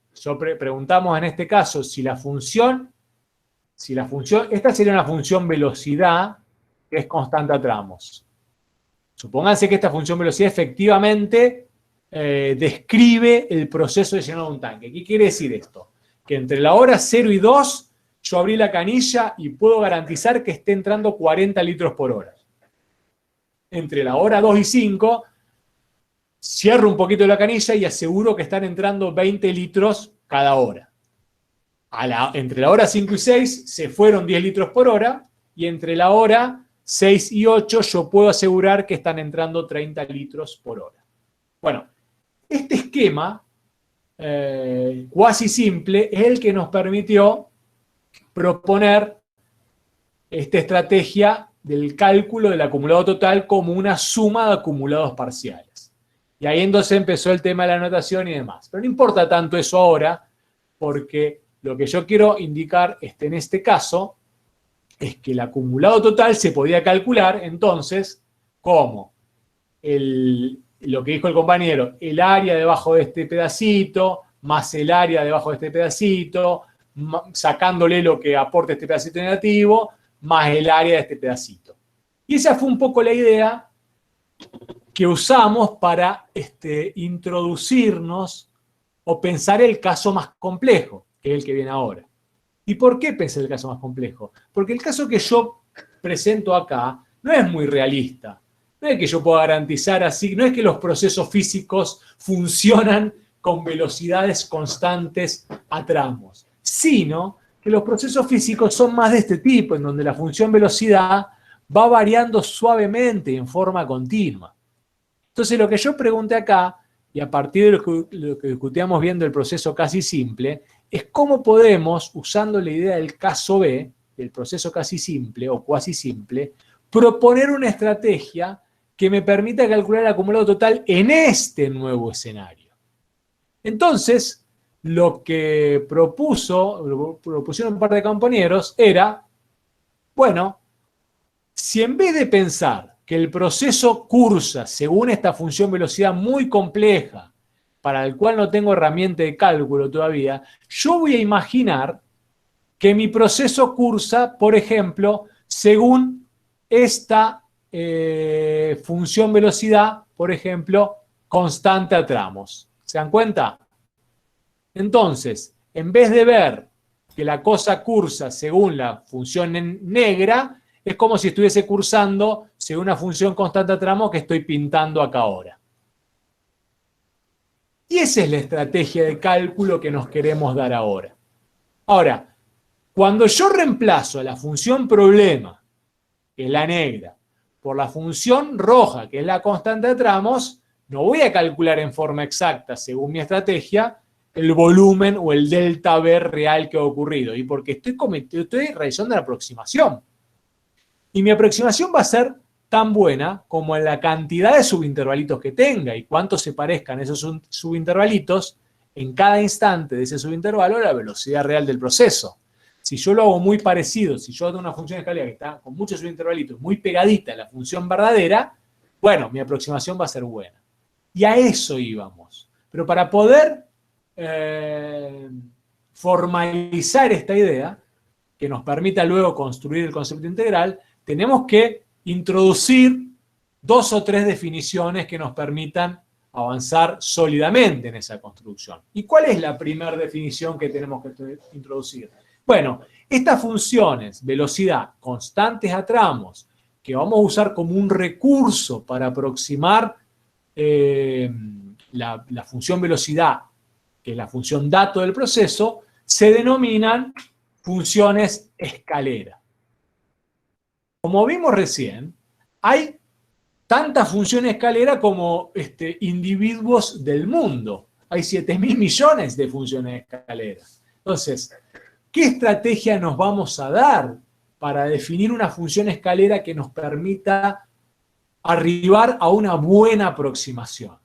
Preguntamos en este caso si la función, esta sería una función velocidad que es constante a tramos. Supónganse que esta función velocidad efectivamente describe el proceso de llenado de un tanque. ¿Qué quiere decir esto? Que entre la hora 0 y 2 yo abrí la canilla y puedo garantizar que esté entrando 40 litros por hora. Entre la hora 2 y 5 cierro un poquito la canilla y aseguro que están entrando 20 litros cada hora. Entre la hora 5 y 6 se fueron 10 litros por hora y entre la hora 6 y 8 yo puedo asegurar que están entrando 30 litros por hora. Bueno, este esquema cuasi simple es el que nos permitió proponer esta estrategia del cálculo del acumulado total como una suma de acumulados parciales. Y ahí entonces empezó el tema de la notación y demás. Pero no importa tanto eso ahora, porque lo que yo quiero indicar en este caso es que el acumulado total se podía calcular entonces como lo que dijo el compañero, el área debajo de este pedacito, más el área debajo de este pedacito, sacándole lo que aporta este pedacito negativo, más el área de este pedacito. Y esa fue un poco la idea que usamos para introducirnos o pensar el caso más complejo, que es el que viene ahora. ¿Y por qué pensé el caso más complejo? Porque el caso que yo presento acá no es muy realista. No es que yo pueda garantizar así, no es que los procesos físicos funcionan con velocidades constantes a tramos, sino que los procesos físicos son más de este tipo, en donde la función velocidad va variando suavemente y en forma continua. Entonces, lo que yo pregunté acá, y a partir de lo que discutíamos viendo el proceso casi simple, es cómo podemos, usando la idea del caso B, del proceso casi simple o cuasi simple, proponer una estrategia que me permita calcular el acumulado total en este nuevo escenario. Entonces, lo que propusieron un par de compañeros era, bueno, si en vez de pensar que el proceso cursa según esta función velocidad muy compleja, para el cual no tengo herramienta de cálculo todavía, yo voy a imaginar que mi proceso cursa, por ejemplo, según esta función velocidad, por ejemplo, constante a tramos. ¿Se dan cuenta? Entonces, en vez de ver que la cosa cursa según la función negra, es como si estuviese cursando según una función constante a tramos que estoy pintando acá ahora. Y esa es la estrategia de cálculo que nos queremos dar ahora. Ahora, cuando yo reemplazo a la función problema, que es la negra, por la función roja, que es la constante de tramos, no voy a calcular en forma exacta, según mi estrategia, el volumen o el delta B real que ha ocurrido. Y porque estoy realizando la aproximación. Y mi aproximación va a ser tan buena como la cantidad de subintervalitos que tenga y cuánto se parezcan esos subintervalitos en cada instante de ese subintervalo a la velocidad real del proceso. Si yo lo hago muy parecido, si yo hago una función de escalera que está con muchos subintervalitos, muy pegadita a la función verdadera, bueno, mi aproximación va a ser buena. Y a eso íbamos. Pero para poder formalizar esta idea, que nos permita luego construir el concepto integral, tenemos que introducir 2 o 3 definiciones que nos permitan avanzar sólidamente en esa construcción. ¿Y cuál es la primera definición que tenemos que introducir? Bueno, estas funciones, velocidad, constantes a tramos, que vamos a usar como un recurso para aproximar la función velocidad, que es la función dato del proceso, se denominan funciones escalera. Como vimos recién, hay tantas funciones escalera como individuos del mundo. Hay 7.000 millones de funciones escalera. Entonces, ¿qué estrategia nos vamos a dar para definir una función escalera que nos permita arribar a una buena aproximación?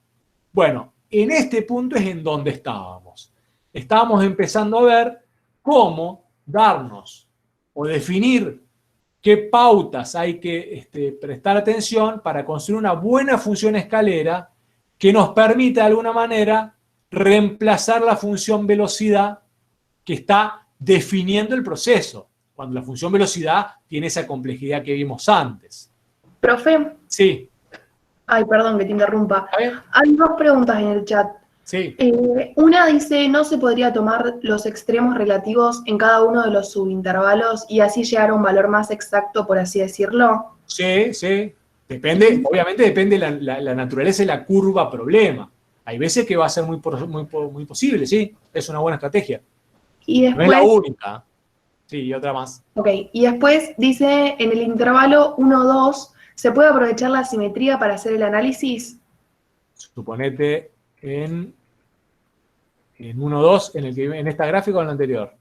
Bueno, en este punto es en donde estábamos. Estábamos empezando a ver cómo darnos o definir qué pautas hay que prestar atención para construir una buena función escalera que nos permita de alguna manera reemplazar la función velocidad que está definiendo el proceso, cuando la función velocidad tiene esa complejidad que vimos antes. Profe. Sí. Ay, perdón que te interrumpa. ¿Está bien? Hay 2 preguntas en el chat. Sí. Una dice, ¿no se podría tomar los extremos relativos en cada uno de los subintervalos y así llegar a un valor más exacto, por así decirlo? Sí, sí. Depende, obviamente depende la naturaleza de la curva problema. Hay veces que va a ser muy posible, sí. Es una buena estrategia. Y después, no es la única. Sí, y otra más. Ok, y después dice, en el intervalo 1-2, ¿se puede aprovechar la simetría para hacer el análisis? Suponete en 1-2, en esta gráfica o en la anterior.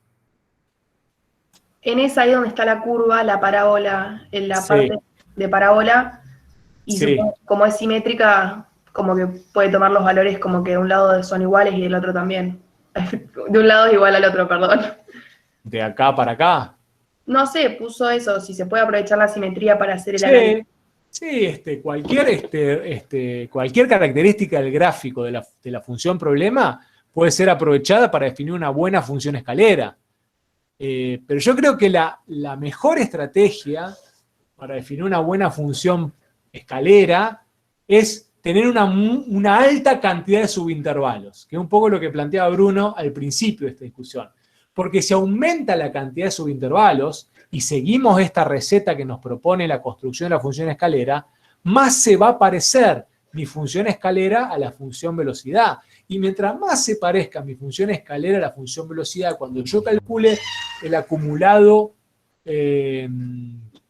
En esa ahí donde está la curva, la parábola, en la parte de parábola, y como es simétrica, como que puede tomar los valores como que de un lado son iguales y del otro también. De un lado es igual al otro, perdón. ¿De acá para acá? No sé, puso eso, si se puede aprovechar la simetría para hacer el análisis. Sí, cualquier característica del gráfico de la función problema puede ser aprovechada para definir una buena función escalera. Pero yo creo que la mejor estrategia para definir una buena función escalera es tener una alta cantidad de subintervalos, que es un poco lo que planteaba Bruno al principio de esta discusión. Porque si aumenta la cantidad de subintervalos y seguimos esta receta que nos propone la construcción de la función escalera, más se va a parecer mi función escalera a la función velocidad. Y mientras más se parezca mi función escalera a la función velocidad, cuando yo calcule el acumulado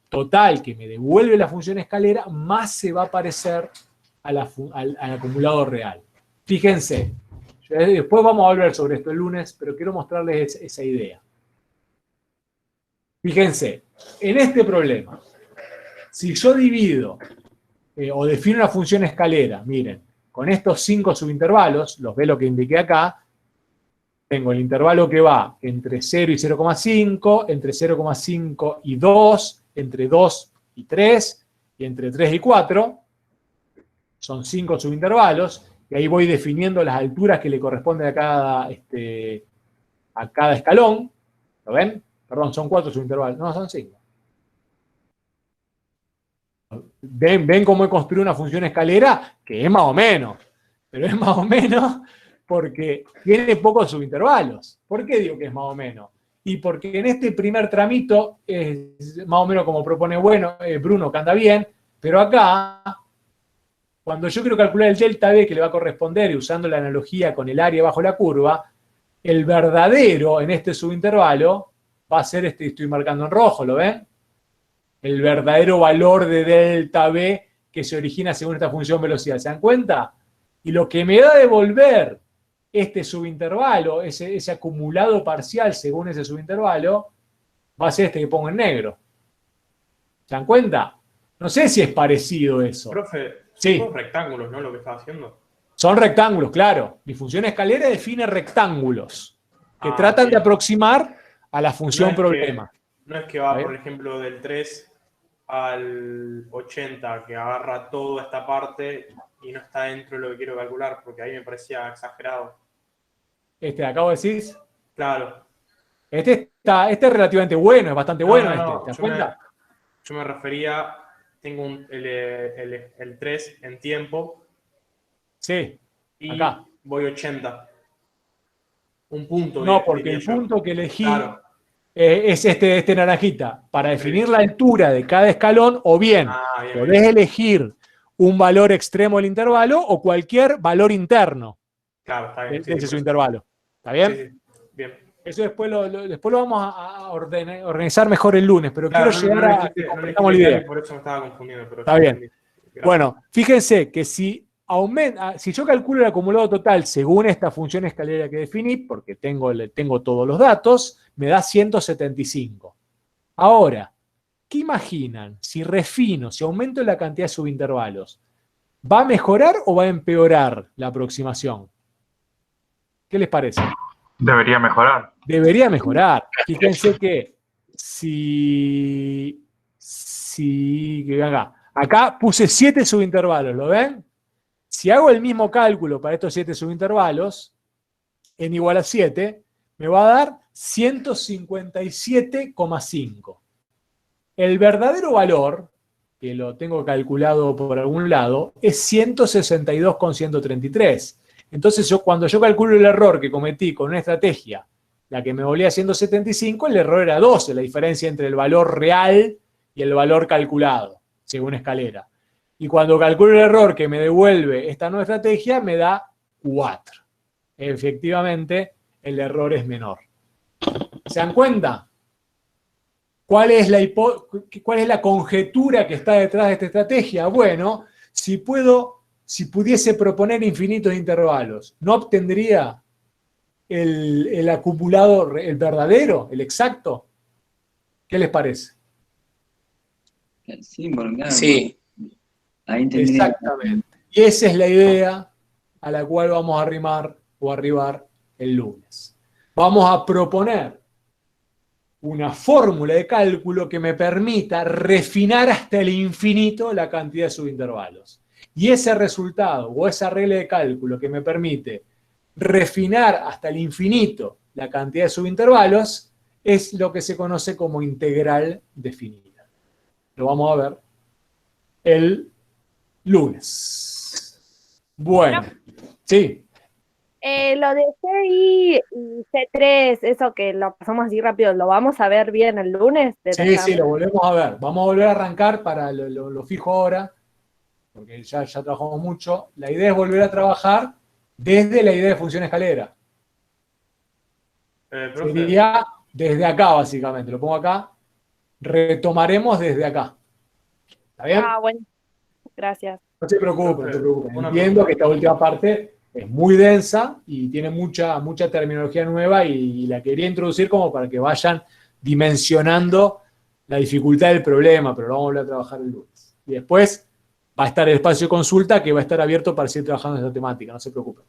total que me devuelve la función escalera, más se va a parecer al acumulado real. Fíjense, después vamos a hablar sobre esto el lunes, pero quiero mostrarles esa idea. Fíjense, en este problema, si yo divido o defino una función escalera, miren, con estos 5 subintervalos, los ve lo que indiqué acá, tengo el intervalo que va entre 0 y 0,5, entre 0,5 y 2, entre 2 y 3, y entre 3 y 4. Son 5 subintervalos, y ahí voy definiendo las alturas que le corresponden a cada escalón. ¿Lo ven? Perdón, son 4 subintervalos. No, son 5. ¿Ven cómo he construido una función escalera? Que es más o menos. Pero es más o menos porque tiene pocos subintervalos. ¿Por qué digo que es más o menos? Y porque en este primer tramito es más o menos como propone Bruno, que anda bien, pero acá, cuando yo quiero calcular el delta B que le va a corresponder, y usando la analogía con el área bajo la curva, el verdadero en este subintervalo va a ser este que estoy marcando en rojo, ¿lo ven? El verdadero valor de delta B que se origina según esta función velocidad. ¿Se dan cuenta? Y lo que me da a devolver este subintervalo, ese acumulado parcial según ese subintervalo, va a ser este que pongo en negro. ¿Se dan cuenta? No sé si es parecido eso. Profe, Sí. son rectángulos, ¿no? Lo que estaba haciendo. Son rectángulos, claro. Mi función escalera define rectángulos que Ah, tratan bien. de aproximar a la función No es problema. No es que va, A ver. por ejemplo, del 3 al 80, que agarra toda esta parte y no está dentro de lo que quiero calcular, porque ahí me parecía exagerado. Este de acá vos decís, Claro. este es relativamente bueno, es bastante bueno este. ¿Te das cuenta? Yo me refería, tengo el 3 en tiempo Sí, y acá. voy 80. Un punto. No, porque diría el yo. punto que elegí Claro. es este naranjita. Para definir la altura de cada escalón, o bien Ah, bien, podés bien. elegir un valor extremo del intervalo o cualquier valor interno Claro, está de bien. Sí, ese por eso. subintervalo. ¿Está bien? Sí, sí. Bien. Eso después lo vamos a organizar mejor el lunes, pero Claro, quiero llegar a que no le completamos la dijiste idea. y por eso me estaba confundiendo. Pero Está ya bien. entendí. Gracias. Bueno, fíjense que si yo calculo el acumulado total según esta función escalera que definí, porque tengo todos los datos, me da 175. Ahora, ¿qué imaginan? Si refino, si aumento la cantidad de subintervalos, ¿va a mejorar o va a empeorar la aproximación? ¿Qué les parece? Debería mejorar. Debería mejorar. Fíjense que acá puse 7 subintervalos, ¿lo ven? Si hago el mismo cálculo para estos 7 subintervalos, n igual a 7, me va a dar 157,5. El verdadero valor, que lo tengo calculado por algún lado, es 162,133. Entonces, cuando yo calculo el error que cometí con una estrategia, la que me volvía a 175, el error era 12, la diferencia entre el valor real y el valor calculado, según escalera. Y cuando calculo el error que me devuelve esta nueva estrategia, me da 4. Efectivamente, el error es menor. ¿Se dan cuenta? ¿Cuál es la conjetura que está detrás de esta estrategia? Bueno, si pudiese proponer infinitos intervalos, ¿no obtendría el acumulado, el verdadero, el exacto? ¿Qué les parece? Sí, porque claro, Sí, ahí tendría. Exactamente. Y esa es la idea a la cual vamos a arribar el lunes. Vamos a proponer una fórmula de cálculo que me permita refinar hasta el infinito la cantidad de subintervalos. Y ese resultado o esa regla de cálculo que me permite refinar hasta el infinito la cantidad de subintervalos es lo que se conoce como integral definida. Lo vamos a ver el lunes. Bueno, sí. Lo de CI y C3, eso que lo pasamos así rápido, ¿lo vamos a ver bien el lunes? Sí, lo volvemos a ver. Vamos a volver a arrancar para lo fijo ahora, porque ya trabajamos mucho. La idea es volver a trabajar desde la idea de función escalera. Profe, Sería desde acá, básicamente. Lo pongo acá. Retomaremos desde acá. ¿Está bien? Ah, bueno, gracias. No se preocupen, no se preocupen. Una Entiendo pregunta. que esta última parte es muy densa y tiene mucha terminología nueva y la quería introducir como para que vayan dimensionando la dificultad del problema, pero lo vamos a volver a trabajar el lunes. Y después va a estar el espacio de consulta que va a estar abierto para seguir trabajando en esta temática, no se preocupen.